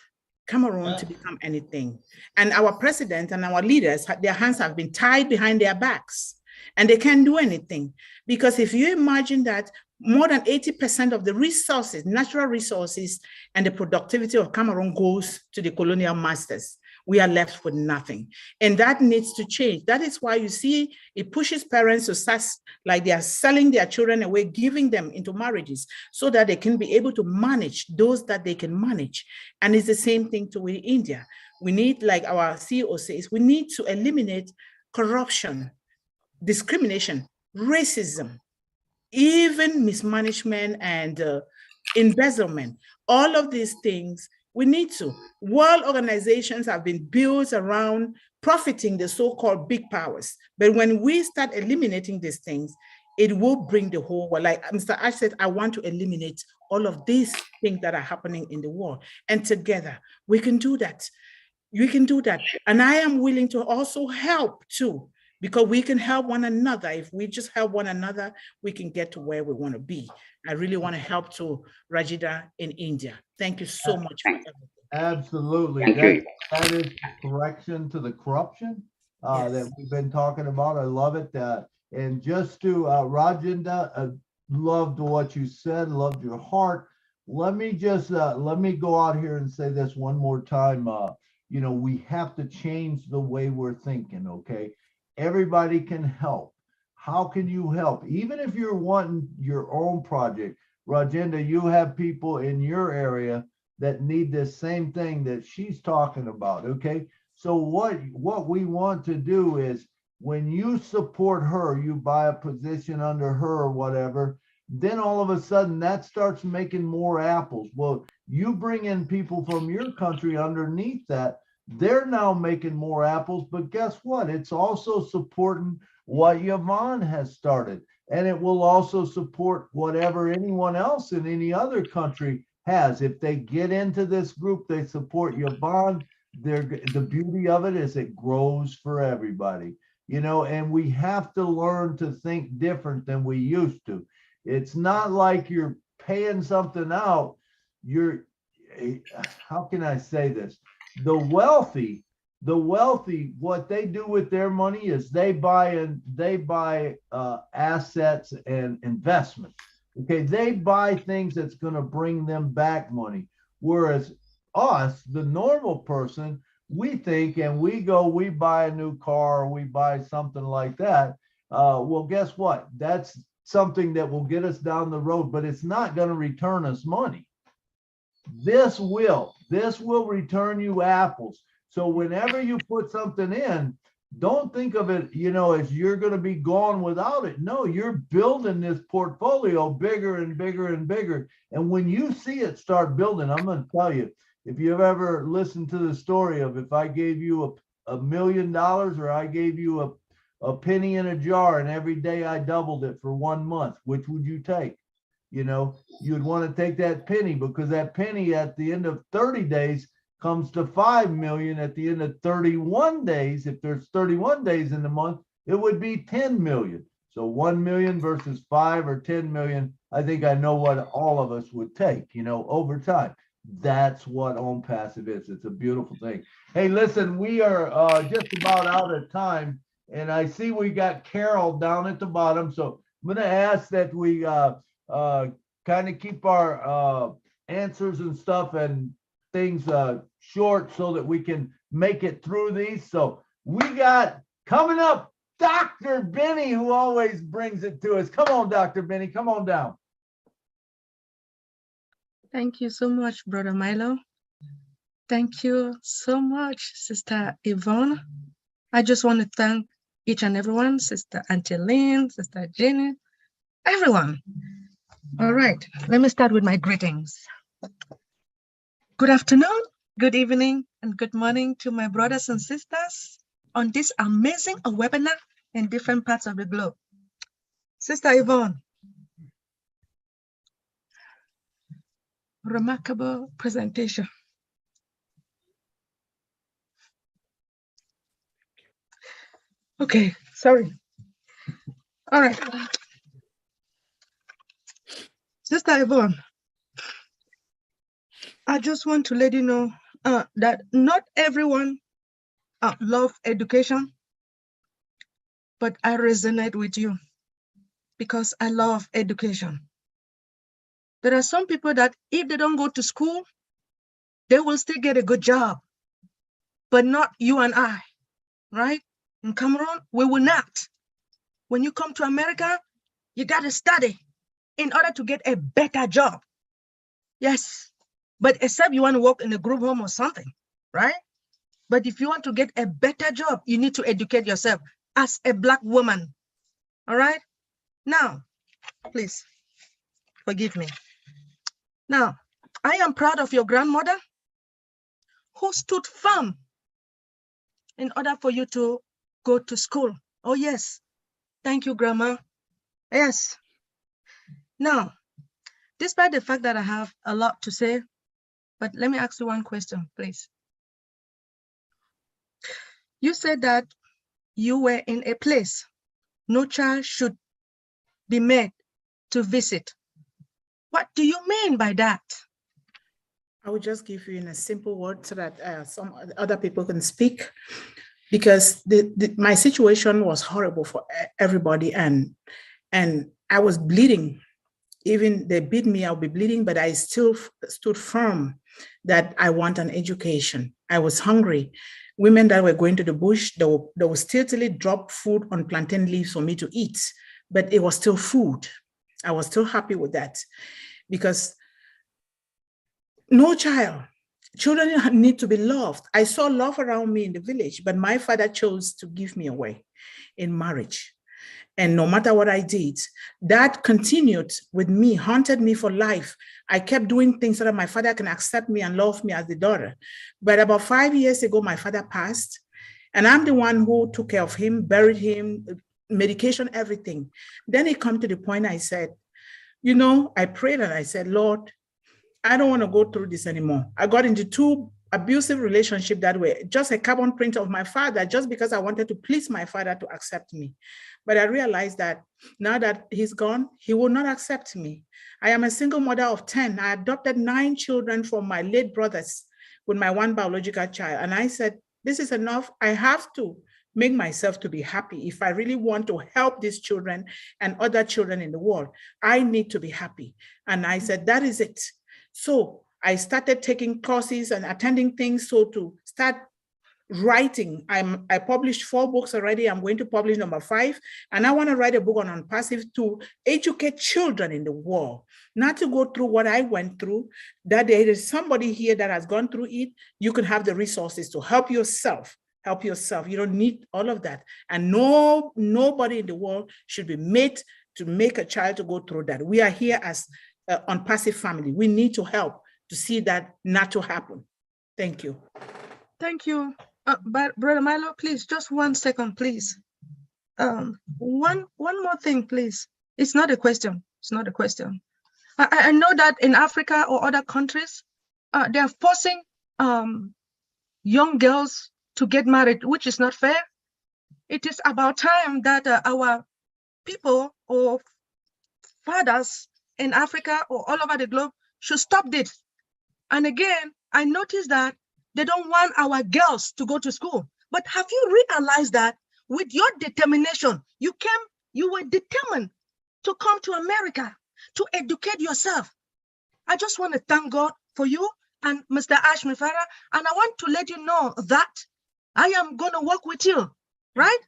Cameroon to become anything. And our president and our leaders, their hands have been tied behind their backs, and they can't do anything. Because if you imagine that more than 80% of the resources, natural resources, and the productivity of Cameroon goes to the colonial masters, we are left with nothing. And that needs to change. That is why you see it pushes parents to start, like they are selling their children away, giving them into marriages so that they can be able to manage those that they can manage. And it's the same thing to with India. We need, like our CEO says, we need to eliminate corruption, discrimination, racism, even mismanagement and embezzlement. All of these things we need to. World organizations have been built around profiting the so-called big powers. But when we start eliminating these things, it will bring the whole world. Like Mr. Ash said, I want to eliminate all of these things that are happening in the world. And together, we can do that. We can do that. And I am willing to also help too, because we can help one another. If we just help one another, we can get to where we want to be. I really want to help to Rajida in India. Thank you so much for everything. Absolutely. That is correction to the corruption that we've been talking about. I love it. And just to Rajinda, loved what you said, loved your heart. Let me just let me go out here and say this one more time. You know, we have to change the way we're thinking, okay? Everybody can help. How can you help? Even if you're wanting your own project, Rajinda, you have people in your area that need this same thing that she's talking about, okay? So what we want to do is when you support her, you buy a position under her or whatever, then all of a sudden that starts making more apples. Well, you bring in people from your country underneath that, they're now making more apples, but guess what? It's also supporting what Yvonne has started. And it will also support whatever anyone else in any other country has. If they get into this group, they support Yvonne. The beauty of it is it grows for everybody, you know, and we have to learn to think different than we used to. It's not like you're paying something out. How can I say this? The wealthy, what they do with their money is they buy assets and investments. Okay, they buy things that's going to bring them back money. Whereas us, the normal person, we think and we buy a new car, or we buy something like that. Well, guess what? That's something that will get us down the road, but it's not going to return us money. This will return you apples. So whenever you put something in, don't think of it, you know, as you're going to be gone without it. No, you're building this portfolio bigger and bigger and bigger. And when you see it start building, I'm going to tell you, if you've ever listened to the story of if I gave you $1 million or I gave you a penny in a jar and every day I doubled it for 1 month, which would you take? You know, you'd want to take that penny, because that penny at the end of 30 days comes to 5 million. At the end of 31 days, if there's 31 days in the month, it would be 10 million. So 1 million versus 5 or 10 million, I think I know what all of us would take, you know, over time. That's what ONPASSIVE is. It's a beautiful thing. Hey, listen, we are just about out of time, and I see we got Carol down at the bottom. So I'm going to ask that we kind of keep our answers and stuff and things short so that we can make it through these. So we got coming up Dr. Benny, who always brings it to us. Come on, Dr. Benny, come on down. Thank you so much, Brother Milo. Thank you so much, Sister Yvonne. I just want to thank each and everyone, Sister Auntie Lynn, Sister Jenny, everyone. All right, let me start with my greetings. Good afternoon, good evening, and good morning to my brothers and sisters on this amazing webinar in different parts of the globe. Sister Yvonne, remarkable presentation. Okay, sorry. All right. Sister Yvonne, I just want to let you know that not everyone loves education, but I resonate with you because I love education. There are some people that if they don't go to school, they will still get a good job, but not you and I, right? In Cameroon, we will not. When you come to America, you got to study in order to get a better job. Yes, but except you want to work in a group home or something, right? But if you want to get a better job, you need to educate yourself as a Black woman, all right? Now, please forgive me. Now, I am proud of your grandmother who stood firm in order for you to go to school. Oh yes, thank you, Grandma. Yes. Now, despite the fact that I have a lot to say, but let me ask you one question, please. You said that you were in a place no child should be made to visit. What do you mean by that? I will just give you in a simple word so that some other people can speak, because my situation was horrible for everybody, and I was bleeding. Even they beat me, I'll be bleeding, but I still stood firm that I want an education. I was hungry. Women that were going to the bush, they will still drop food on plantain leaves for me to eat, but it was still food. I was still happy with that, because no child, children need to be loved. I saw love around me in the village, but my father chose to give me away in marriage. And no matter what I did, that continued with me, haunted me for life. I kept doing things so that my father can accept me and love me as the daughter. But about 5 years ago, my father passed, and I'm the one who took care of him, buried him, medication, everything. Then it come to the point I said, you know, I prayed and I said, Lord, I don't want to go through this anymore. I got into 2 abusive relationships that were just a carbon print of my father, just because I wanted to please my father to accept me. But I realized that now that he's gone, he will not accept me. I am a single mother of 10. I adopted 9 children from my late brothers with my 1 biological child. And I said, this is enough. I have to make myself to be happy. If I really want to help these children and other children in the world, I need to be happy. And I said, that is it. So I started taking courses and attending things, so to start writing. I published 4 books already. I'm going to publish number 5. And I want to write a book on ONPASSIVE to educate children in the world, not to go through what I went through, that there is somebody here that has gone through it. You can have the resources to help yourself. Help yourself. You don't need all of that. And nobody in the world should be made to make a child to go through that. We are here as ONPASSIVE family. We need to help to see that not to happen. Thank you. Thank you. But Brother Milo, please, just 1 second, please. One more thing, please. It's not a question. It's not a question. I know that in Africa or other countries, they are forcing young girls to get married, which is not fair. It is about time that our people or fathers in Africa or all over the globe should stop this. And again, I noticed that they don't want our girls to go to school. But have you realized that with your determination, you were determined to come to America to educate yourself. I just want to thank God for you and Mr. Ashmi Farah, and I want to let you know that I am going to work with you, right?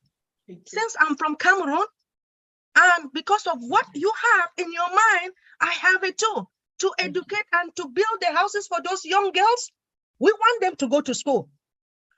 Since I'm from Cameroon, and because of what you have in your mind, I have it too, to educate and to build the houses for those young girls. We want them to go to school.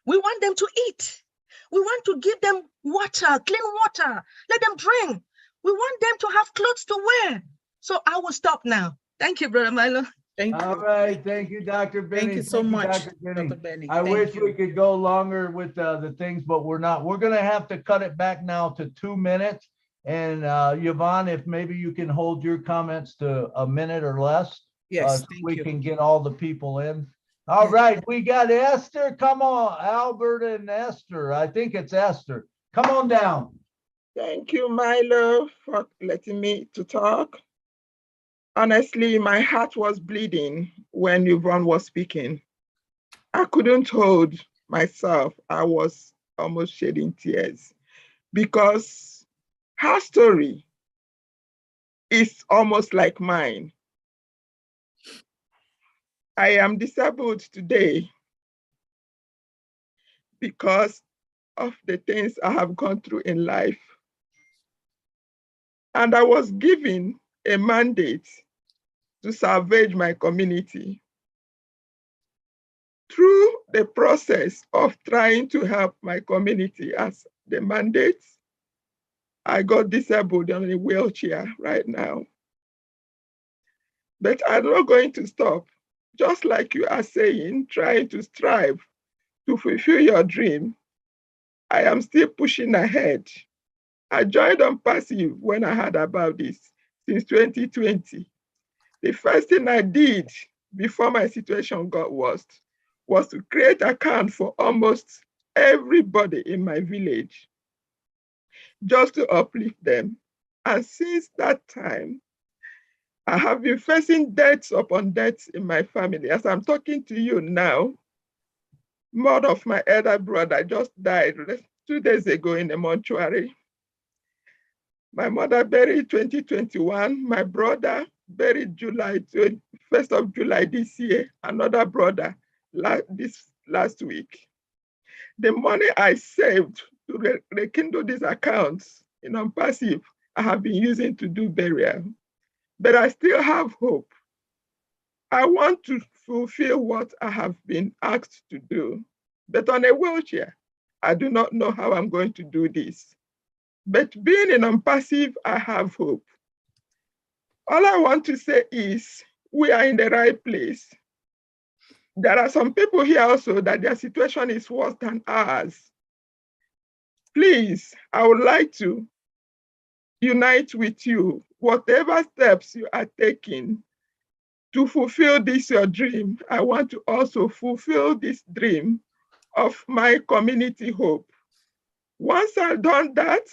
We want them to eat. We want to give them water, clean water, let them drink. We want them to have clothes to wear. So I will stop now. Thank you, Brother Milo. Thank you. All right. Thank you, Dr. Benny. Thank you so much, Dr. Benny. Dr. Benny. I Thank wish you. we could go longer with the things, but we're not. We're going to have to cut it back now to 2 minutes. And Yvonne, if maybe you can hold your comments to a minute or less. Yes, so thank we you. can get all the people in. All right, we got Esther. Come on, Albert and Esther. I think it's Esther. Come on down. Thank you, Milo, for letting me to talk. Honestly, my heart was bleeding when Yvonne was speaking. I couldn't hold myself. I was almost shedding tears because her story is almost like mine. I am disabled today because of the things I have gone through in life. And I was given a mandate to salvage my community. Through the process of trying to help my community as the mandate, I got disabled on a wheelchair right now. But I'm not going to stop. Just like you are saying, trying to strive to fulfill your dream, I am still pushing ahead. I joined ONPASSIVE when I heard about this since 2020. The first thing I did before my situation got worse was to create an account for almost everybody in my village, just to uplift them. And since that time, I have been facing deaths upon deaths in my family. As I'm talking to you now, mother of my elder brother just died 2 days ago in the mortuary. My mother buried 2021. My brother buried July 1st of July this year. Another brother this last week. The money I saved to rekindle these accounts in ONPASSIVE, I have been using to do burial. But I still have hope. I want to fulfill what I have been asked to do. But on a wheelchair, I do not know how I'm going to do this. But being in ONPASSIVE, I have hope. All I want to say is we are in the right place. There are some people here also that their situation is worse than ours. Please, I would like to unite with you. Whatever steps you are taking to fulfill this your dream, I want to also fulfill this dream of my community hope. Once I've done that,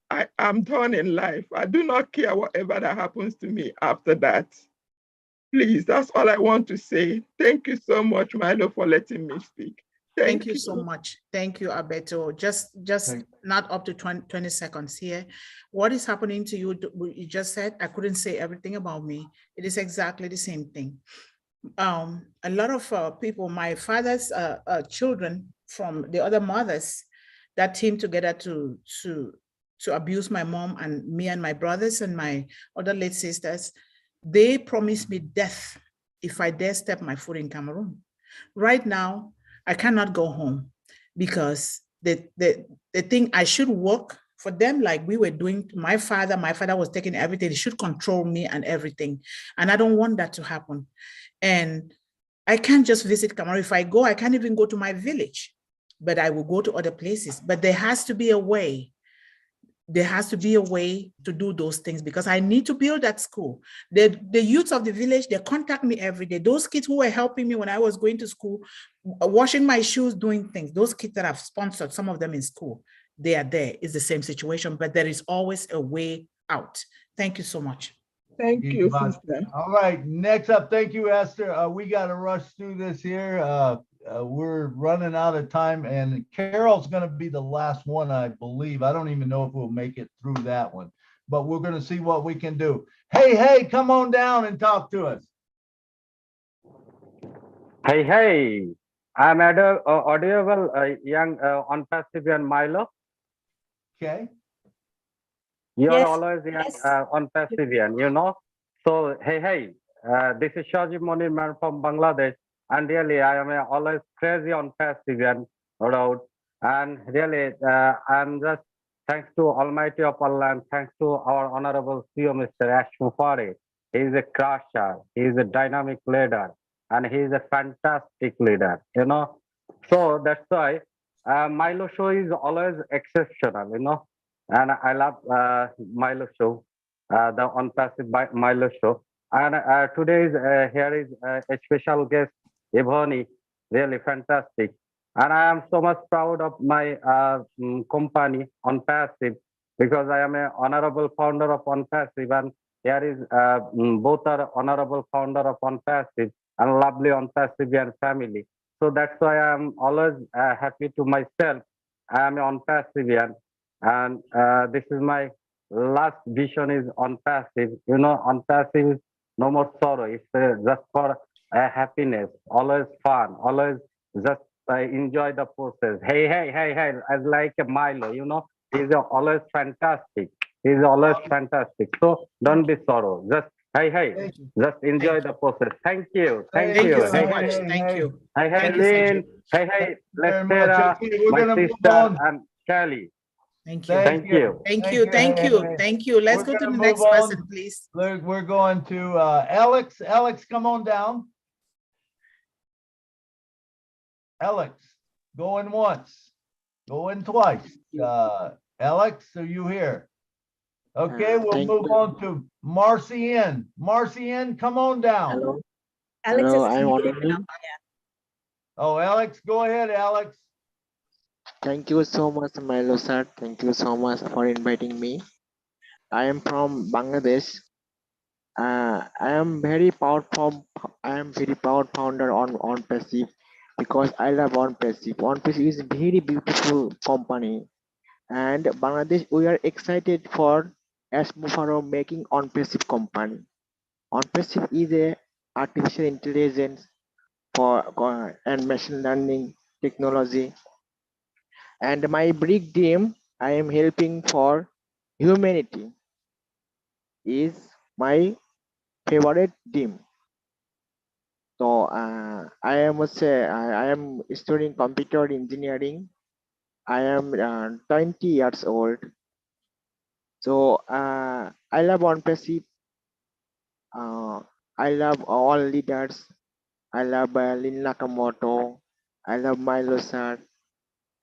I am done in life. I do not care whatever that happens to me after that. Please, that's all I want to say. Thank you so much, Milo, for letting me speak. Thank you so much. Thank you, Alberto. Just not up to 20 seconds here. What is happening to you? You just said, I couldn't say everything about me. It is exactly the same thing. A lot of people, my father's children from the other mothers that team together to abuse my mom and me and my brothers and my other late sisters, they promised me death if I dare step my foot in Cameroon. Right now, I cannot go home because the thing I should work for them like we were doing to my father was taking everything. He should control me and everything. And I don't want that to happen. And I can't just visit Cameroon. If I go, I can't even go to my village, but I will go to other places. But there has to be a way. There has to be a way to do those things because I need to build that school. The youths of the village, they contact me every day. Those kids who were helping me when I was going to school, washing my shoes, doing things, those kids that I've sponsored, some of them in school, they are there. It's the same situation, but there is always a way out. Thank you so much. Thank you, sister. All right, next up, thank you, Esther. We got to rush through this here. We're running out of time, and Carol's going to be the last one, I believe. I don't even know if we'll make it through that one. but we're going to see what we can do. Hey, come on down and talk to us. Hey, I'm audible, young ONPASSIVE and MILO. Okay. You're Yes, always young yes. ONPASSIVE, you know. So, hey, this is Shajib Monir man from Bangladesh. And really, I am always crazy ONPASSIVE road. And really, I'm just thanks to Almighty of Allah and thanks to our Honorable CEO, Mr. Ash Mufari. He is a crusher, he is a dynamic leader, and he is a fantastic leader, you know. So that's why MILO show is always exceptional, you know. And I love MILO show, the ONPASSIVE MILO show. And today is here is a special guest, Yvonne, really fantastic. And I am so much proud of my company, ONPASSIVE, because I am an honorable founder of ONPASSIVE, and here is both are honorable founder of ONPASSIVE and lovely ONPASSIVE family. So that's why I'm always happy to myself. I am an ONPASSIVE, and this is my last vision is ONPASSIVE. You know, ONPASSIVE is no more sorrow. It's just for happiness, always fun, always just enjoy the process. Hey, as like a MILO, you know, he's always fantastic. He's always fantastic. So don't be sorrow. Just hey, just enjoy the process. Thank you. Thank you so Hey, much. Thank you. hey, Thank you, Lynn. Sajid. Hey, Very let's much. Okay, we're my gonna move sister on. and Kelly. Thank you. Thank you. Thank you. Thank you. Thank you. Let's We're go to the gonna next move on. person, please. We're going to Alex. Alex, come on down. Alex, going once, going twice. Alex, are you here? Okay, we'll move on to Marcian. Marcian, come on down. Hello. Alex Hello, is I'm muted audible. now. Oh, Alex, go ahead, Alex. Thank you so much, Milo sir. Thank you so much for inviting me. I am from Bangladesh. I am very proud founder on ONPASSIVE because I love ONPASSIVE. ONPASSIVE is a very beautiful company, and Bangladesh we are excited for as Mufaro making ONPASSIVE company. ONPASSIVE is a artificial intelligence for and machine learning technology. And my big dream I am helping for humanity is my favorite dream. So I am studying computer engineering. I am 20 years old. So I love ONPASSIVE. I love all leaders. I love Lin Nakamoto. I love Milo sir.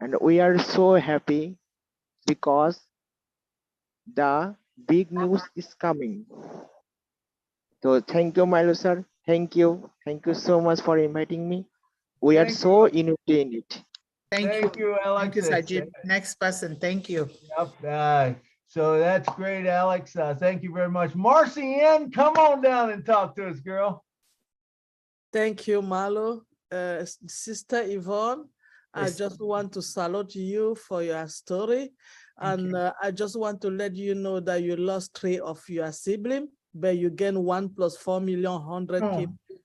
And we are so happy because the big news is coming. So thank you, Milo sir. Thank you. Thank you so much for inviting me. We are so united in it. Thank you, Alex. Thank you, Sajid. Next person. Thank you. Yep. So that's great, Alex. Thank you very much. Marcian, come on down and talk to us, girl. Thank you, Malo. Sister Yvonne, I Yes. just want to salute you for your story. And I just want to let you know that you lost 3 of your siblings, but you gain 1 + 4,100,000 people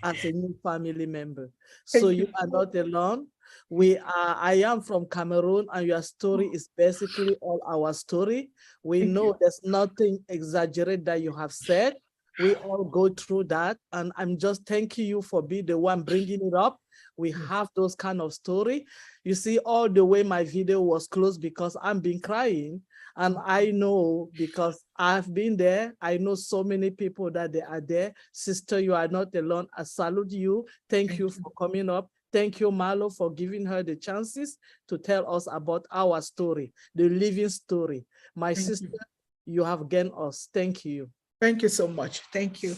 as a new family member. So you are not alone. I am from Cameroon, and your story is basically all our story. We know there's nothing exaggerated that you have said. We all go through that, and I'm just thanking you for being the one bringing it up. We have those kind of story. You see, all the way my video was closed because I've been crying, and I know because I've been there. I know so many people that they are there. Sister, you are not alone. I salute you. Thank you for coming up. Thank you, Malo, for giving her the chances to tell us about our story, the living story. My sister, you have gained us. Thank you. Thank you so much. Thank you.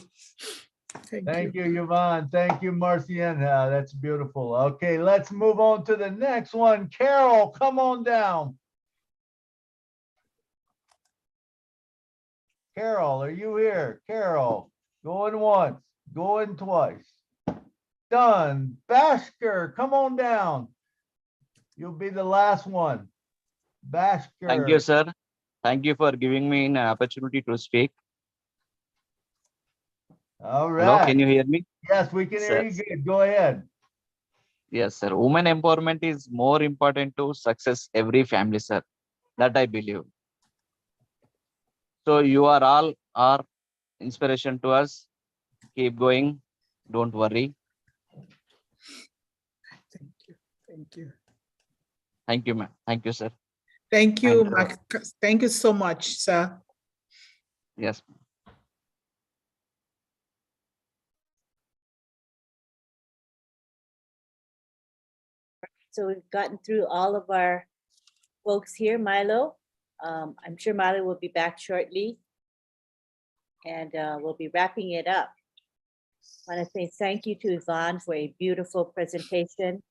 Thank you, Yvonne. Thank you, Marcian. That's beautiful. Okay, let's move on to the next one. Carol, come on down. Carol, are you here? Carol, going once, going twice. Done. Bashker, come on down. You'll be the last one. Bashker. Thank you, sir. Thank you for giving me an opportunity to speak. All Hello, right. can you hear me? Yes, we can hear you good. Go ahead. Yes, sir. Women empowerment is more important to success every family, sir. That I believe. So you are all are inspiration to us. Keep going. Don't worry. Thank you. Thank you, ma'am. Thank you, sir. Thank you, And, Max. Thank you so much, sir. yes. So we've gotten through all of our folks here, Milo. I'm sure Milo will be back shortly. And we'll be wrapping it up. I want to say thank you to Yvonne for a beautiful presentation.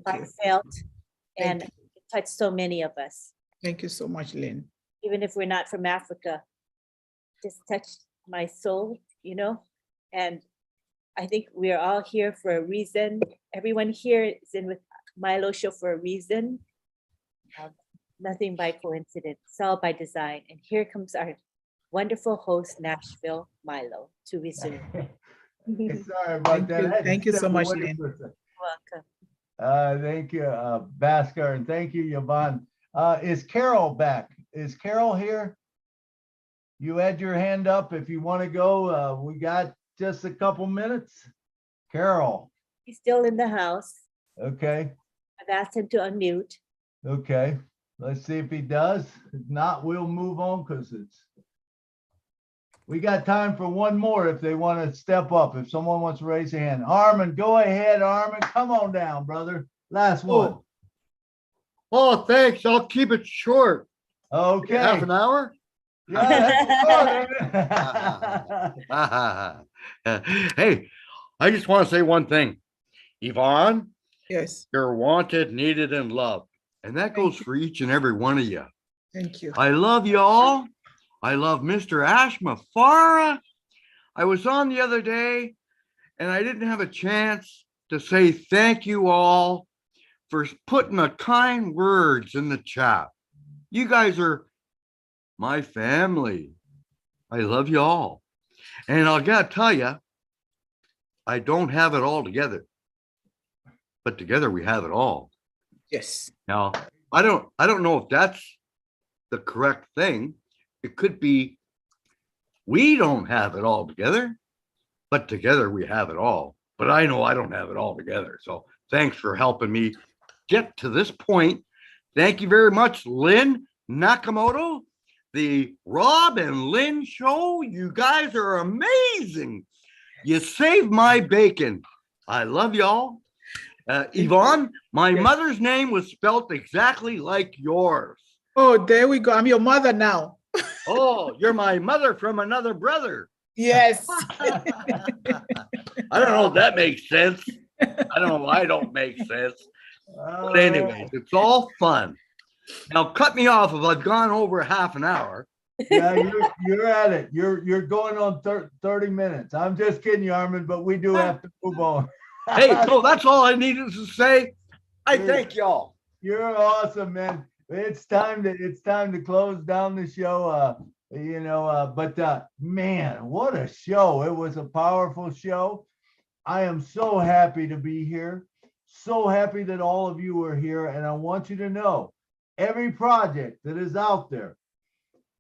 Heartfelt, and it touched so many of us. Thank you so much, Lynn. Even if we're not from Africa, just touched my soul, you know? And I think we are all here for a reason. Everyone here is in with MILO Show for a reason. Nothing by coincidence, it's all by design. And here comes our wonderful host, Nashville Milo, to resume. Sorry about that. Thank you so much, Away Lynn. for a second. Welcome. Thank you, Bhaskar, and thank you, Yvonne. Is Carol back? Is Carol here? You had your hand up. If you want to go, we got just a couple minutes. Carol. He's still in the house. Okay. I've asked him to unmute. Okay. Let's see if he does. If not, we'll move on because we got time for one more if they want to step up. If someone wants to raise a hand. Armin, go ahead, Armin. Come on down, brother. Last one. Oh, thanks. I'll keep it short. Okay. Half an hour? Yeah, that's Hey, I just want to say one thing. Yvonne, yes, you're wanted, needed, and loved. And that goes for each and every one of you. Thank you. I love you all. I love Mr. Ashma Farah. I was on the other day and I didn't have a chance to say thank you all for putting the kind words in the chat. You guys are my family. I love you all. And I gotta tell you, I don't have it all together, but together we have it all. Yes. Now, I don't know if that's the correct thing. It could be we don't have it all together, but together we have it all. But I know I don't have it all together. So thanks for helping me get to this point. Thank you very much, Lynn Nakamoto, the Rob and Lynn show. You guys are amazing. You saved my bacon. I love y'all. Yvonne, my mother's name was spelt exactly like yours. Oh, there we go. I'm your mother now. Oh, you're my mother from another brother. Yes. I don't know if that makes sense. I don't know why it don't make sense. But anyways, it's all fun. Now cut me off if I've gone over half an hour. Yeah, you're at it. You're going on 30 minutes. I'm just kidding you, Armin, but we do have to move on. Hey, no, that's all I needed to say. I thank y'all. You're awesome, man. It's time to close down the show. Man, what a show. It was a powerful show. I am so happy to be here. So happy that all of you are here. And I want you to know, every project that is out there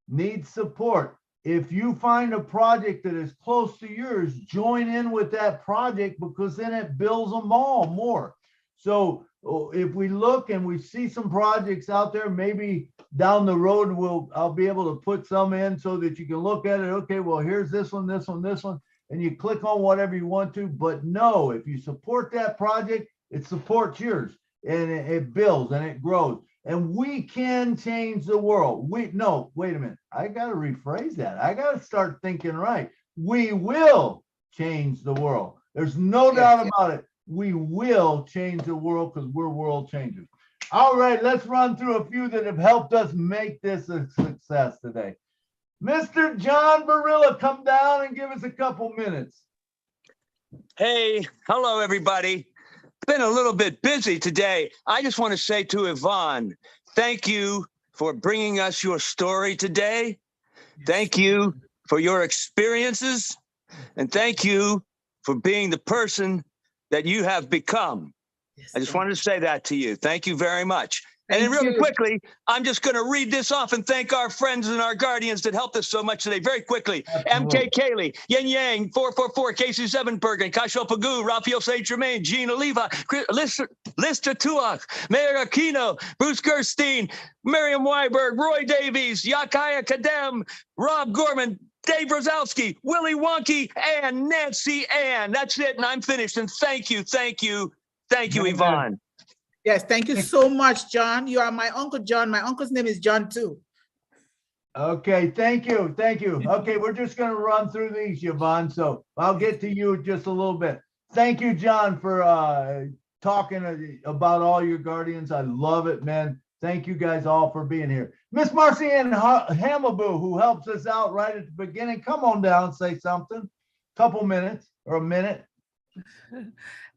needs support. If you find a project that is close to yours, join in with that project because then it builds them all more. So if we look and we see some projects out there, maybe down the road, I'll be able to put some in so that you can look at it. Okay, well, here's this one, this one, this one, and you click on whatever you want to. But no, if you support that project, it supports yours and it builds and it grows. And we can change the world. Wait a minute. I got to rephrase that. I got to start thinking right. We will change the world. There's no doubt about it. We will change the world because we're world changers. All right, let's run through a few that have helped us make this a success today. Mr. John Barilla, come down and give us a couple minutes. Hey, hello, everybody. Been a little bit busy today. I just want to say to Yvonne, thank you for bringing us your story today. Thank you for your experiences. And thank you for being the person that you have become. I just wanted to say that to you. Thank you very much. And then really quickly, I'm just going to read this off and thank our friends and our guardians that helped us so much today. Very quickly, MK Kaylee, Yen Yang, 444, Casey Sevenbergen, Kasho Pagu, Raphael St. Germain, Gina Oliva, Lista Tuach, Mayor Aquino, Bruce Gerstein, Miriam Weiberg, Roy Davies, Yakaya Kadem, Rob Gorman, Dave Rosowski, Willie Wonky, and Nancy Ann. That's it, and I'm finished. And thank you, Yvonne. Yes, thank you so much, John. You are my Uncle John. My uncle's name is John too. Okay, thank you. Okay, we're just going to run through these, Yvonne, so I'll get to you just a little bit. Thank you, John, for talking about all your guardians. I love it, man. Thank you guys all for being here. Miss Marcianne Hamaboo, who helps us out right at the beginning, come on down, say something. Couple minutes or a minute.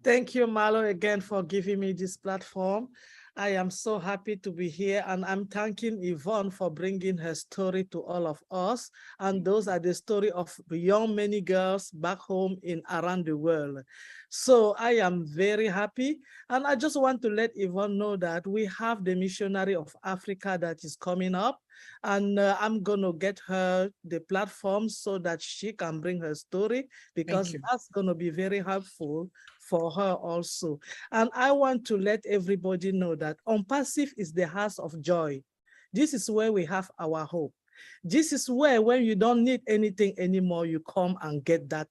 Thank you, Milo, again for giving me this platform. I am so happy to be here, and I'm thanking Yvonne for bringing her story to all of us. And those are the story of young many girls back home around the world. So I am very happy. And I just want to let Yvonne know that we have the Missionary of Africa that is coming up. And I'm going to get her the platform so that she can bring her story, because that's going to be very helpful for her also. And I want to let everybody know that ONPASSIVE is the house of joy. This is where we have our hope. This is where when you don't need anything anymore, you come and get that.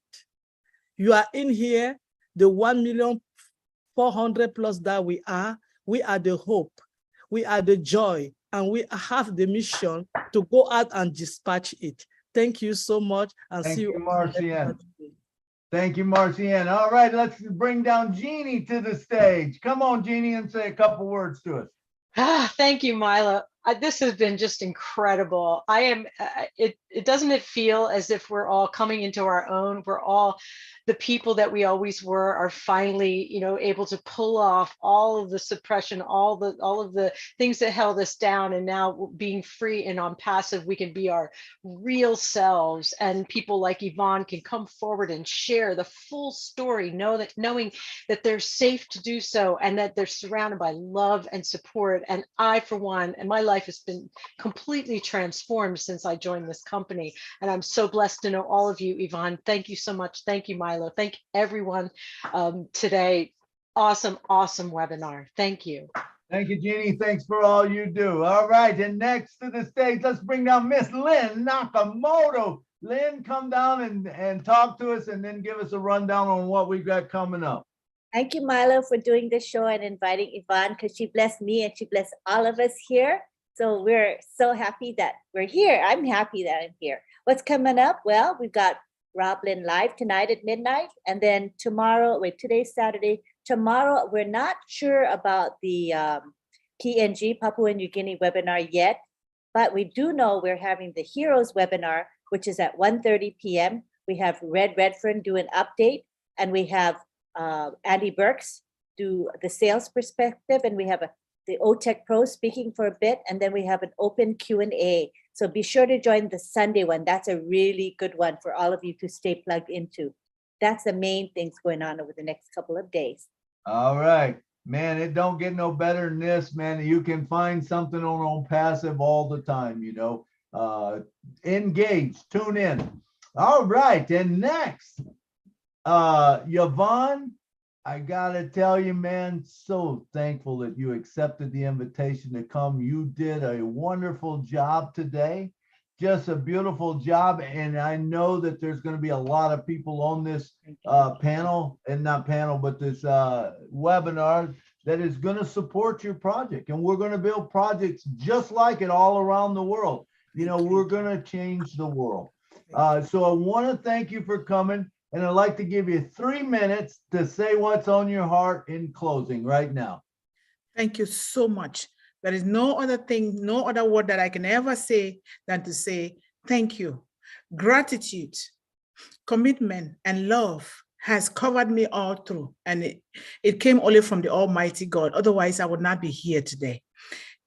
You are in here, the 1,400,000+ that we are the hope, we are the joy, and we have the mission to go out and dispatch it. Thank you so much, and see you, Marcianne. Thank you, Marcianne. All right, let's bring down Jeannie to the stage. Come on, Jeannie, and say a couple words to us. Thank you, Milo. This has been just incredible. Doesn't it feel as if we're all coming into our own? We're all the people that we always were are finally, able to pull off all of the suppression, all of the things that held us down, and now being free and ONPASSIVE, we can be our real selves, and people like Yvonne can come forward and share the full story, knowing that they're safe to do so, and that they're surrounded by love and support. And I, for one, and my life has been completely transformed since I joined this company, and I'm so blessed to know all of you. Yvonne, thank you so much. Thank you, Milo. Thank everyone today. Awesome webinar. Thank you. Thank you, Jeannie. Thanks for all you do. All right, and next to the stage, let's bring down Miss Lynn Nakamoto. Lynn, come down and talk to us, and then give us a rundown on what we've got coming up. Thank you, Milo, for doing the show and inviting Yvonne, because she blessed me and she blessed all of us here. So we're so happy that we're here. I'm happy that I'm here. What's coming up? Well, we've got Roblin live tonight at midnight, and then tomorrow, today's Saturday. Tomorrow, we're not sure about the PNG, Papua New Guinea webinar yet, but we do know we're having the Heroes webinar, which is at 1:30 p.m. We have Red Redfern do an update, and we have Andy Burks do the sales perspective, and we have the OTech Pro speaking for a bit, and then we have an open Q&A. So be sure to join the Sunday one. That's a really good one for all of you to stay plugged into. That's the main things going on over the next couple of days. All right, man, it don't get no better than this, man. You can find something on ONPASSIVE all the time, engage, tune in. All right, and next, Yvonne, I gotta tell you, man, so thankful that you accepted the invitation to come. You did a wonderful job today, just a beautiful job. And I know that there's going to be a lot of people on this panel, and not panel, but this webinar that is going to support your project. And we're going to build projects just like it all around the world. We're going to change the world. So I want to thank you for coming. And I'd like to give you 3 minutes to say what's on your heart in closing right now. Thank you so much. There is no other thing, no other word that I can ever say than to say thank you. Gratitude, commitment, and love has covered me all through. And it came only from the Almighty God. Otherwise, I would not be here today.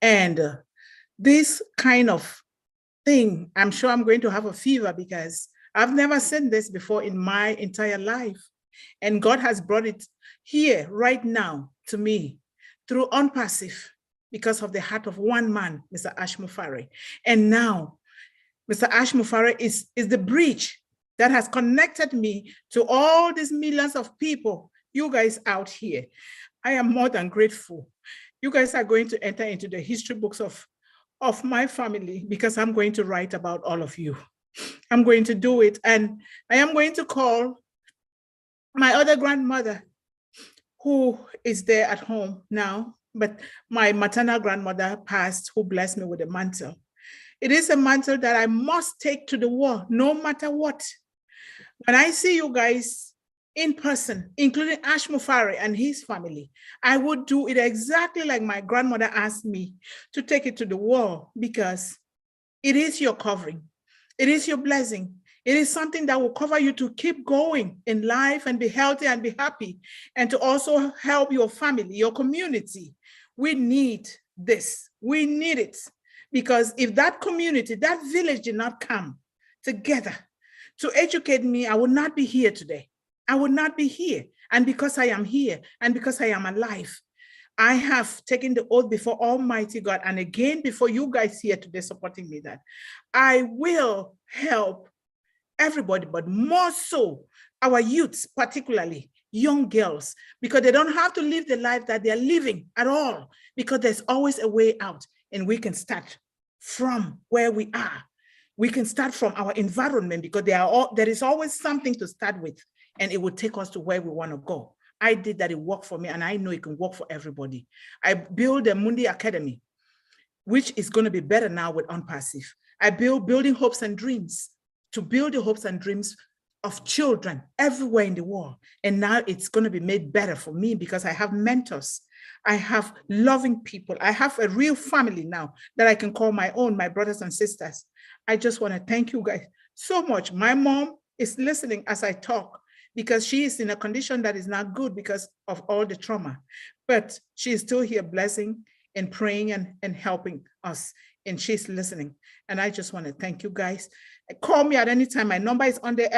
And this kind of thing, I'm sure I'm going to have a fever because I've never seen this before in my entire life. And God has brought it here right now to me through ONPASSIVE because of the heart of one man, Mr. Ash Mufare. And now, Mr. Ash Mufare is the bridge that has connected me to all these millions of people, you guys out here. I am more than grateful. You guys are going to enter into the history books of my family because I'm going to write about all of you. I'm going to do it. And I am going to call my other grandmother, who is there at home now, but my maternal grandmother passed, who blessed me with a mantle. It is a mantle that I must take to the war, no matter what. When I see you guys in person, including Ash Mufare and his family, I would do it exactly like my grandmother asked me to take it to the war, because it is your covering. It is your blessing. It is something that will cover you to keep going in life and be healthy and be happy, and to also help your family, your community. We need this. We need it. Because if that community, that village did not come together to educate me, I would not be here today. I would not be here. And because I am here and because I am alive, I have taken the oath before Almighty God, and again before you guys here today supporting me, that I will help everybody, but more so our youths, particularly young girls, because they don't have to live the life that they're living at all, because there's always a way out, and we can start from where we are. We can start from our environment, because there is always something to start with, and it will take us to where we want to go. I did that, it worked for me, and I know it can work for everybody. I built the Mundi Academy, which is going to be better now with ONPASSIVE. I built Building Hopes and Dreams, to build the hopes and dreams of children everywhere in the world. And now it's going to be made better for me because I have mentors. I have loving people. I have a real family now that I can call my own, my brothers and sisters. I just want to thank you guys so much. My mom is listening as I talk, because she is in a condition that is not good because of all the trauma. But she is still here blessing and praying and helping us. And she's listening. And I just want to thank you guys. Call me at any time. My number is on there.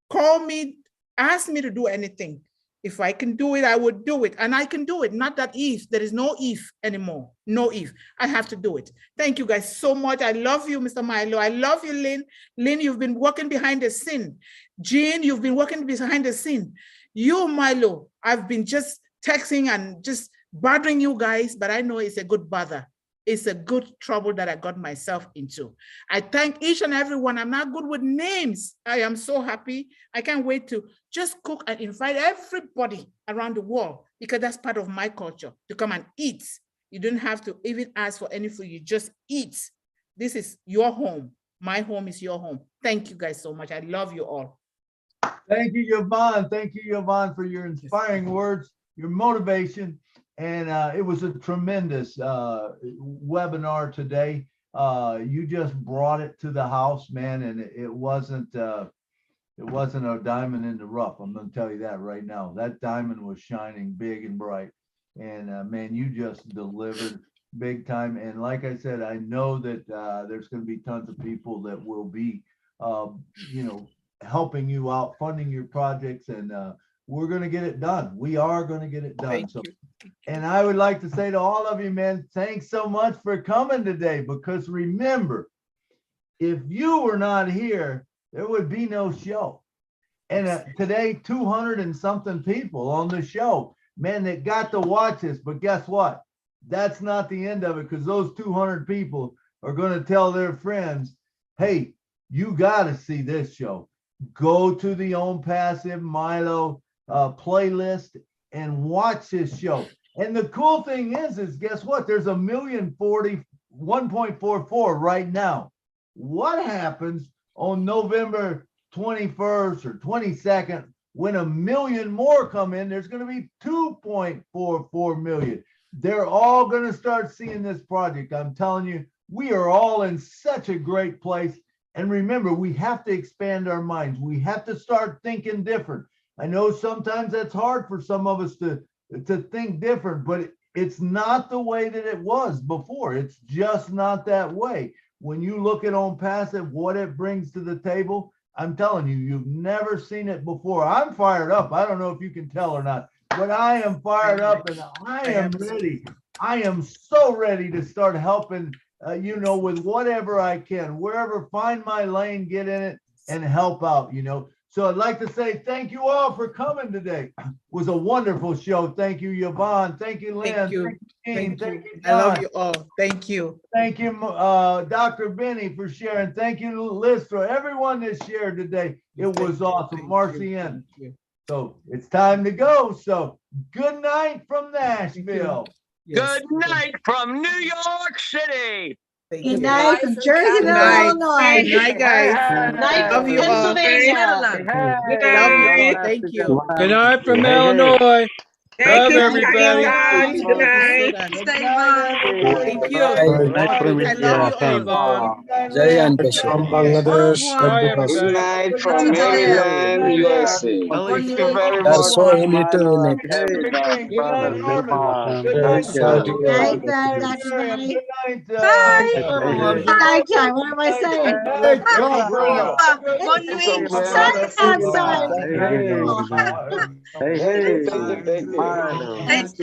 Call me, ask me to do anything. If I can do it, I would do it. And I can do it. Not that if. There is no if anymore. No if. I have to do it. Thank you guys so much. I love you, Mr. Milo. I love you, Lynn. Lynn, you've been working behind the scene. Jean, you've been working behind the scene. You, Milo, I've been just texting and just bothering you guys, but I know it's a good bother. It's a good trouble that I got myself into. I thank each and every one. I'm not good with names. I am so happy. I can't wait to just cook and invite everybody around the world, because that's part of my culture, to come and eat. You don't have to even ask for any food. You just eat. This is your home. My home is your home. Thank you guys so much. I love you all. Thank you, Yvonne. Thank you, Yvonne, for your inspiring words, your motivation. And it was a tremendous webinar today. You just brought it to the house, man, and it wasn't a diamond in the rough. I'm going to tell you that right now. That diamond was shining big and bright, and man, you just delivered big time. And like I said, I know that there's going to be tons of people that will be, helping you out, funding your projects, and we're going to get it done. We are going to get it done. And I would like to say to all of you, man, thanks so much for coming today, because remember, if you were not here, there would be no show. And today, 200 and something people on the show, man, that got to watch this. But guess what? That's not the end of it, because those 200 people are going to tell their friends, hey, you got to see this show. Go to the ONPASSIVE MILO playlist and watch this show. And the cool thing is guess what? There's 1,040,1.44 right now. What happens on November 21st or 22nd when 1 million more come in? There's going to be 2.44 million. They're all going to start seeing this project. I'm telling you, we are all in such a great place. And remember, we have to expand our minds. We have to start thinking different. I know sometimes that's hard for some of us to think different, but It's not the way that it was before. It's just not that way. When you look at ONPASSIVE, what it brings to the table, I'm telling you, you've never seen it before. I'm fired up. I don't know if you can tell or not, but I am fired up and I am ready. I am so ready to start helping, you know, with whatever I can, wherever, find my lane, get in it and help out, you know. So I'd like to say thank you all for coming today. It was a wonderful show. Thank you, Yvonne. Thank you, Lynn. Thank you. Thank you, Thank you. John. I love you all. Thank you. Thank you, Dr. Benny, for sharing. Thank you, Liz, for everyone that shared today. It was awesome. Marcian. So it's time to go. So good night from Nashville. Good night from New York City. Good night from Jerseyville, Illinois. Good night, guys. Night Love from you all. Pennsylvania. Love you all. Thank you. Good night from Illinois. Love everybody. Good night. Thank you. I love you, Yvonne. From Bangladesh. Good night from Maryland, USA. Thank you very That's much. so neat. Thank you. Night, Dr. Benny. Bye. It's nighttime. What am I saying? It's outside. Hey, hey. Thank you. Thank you.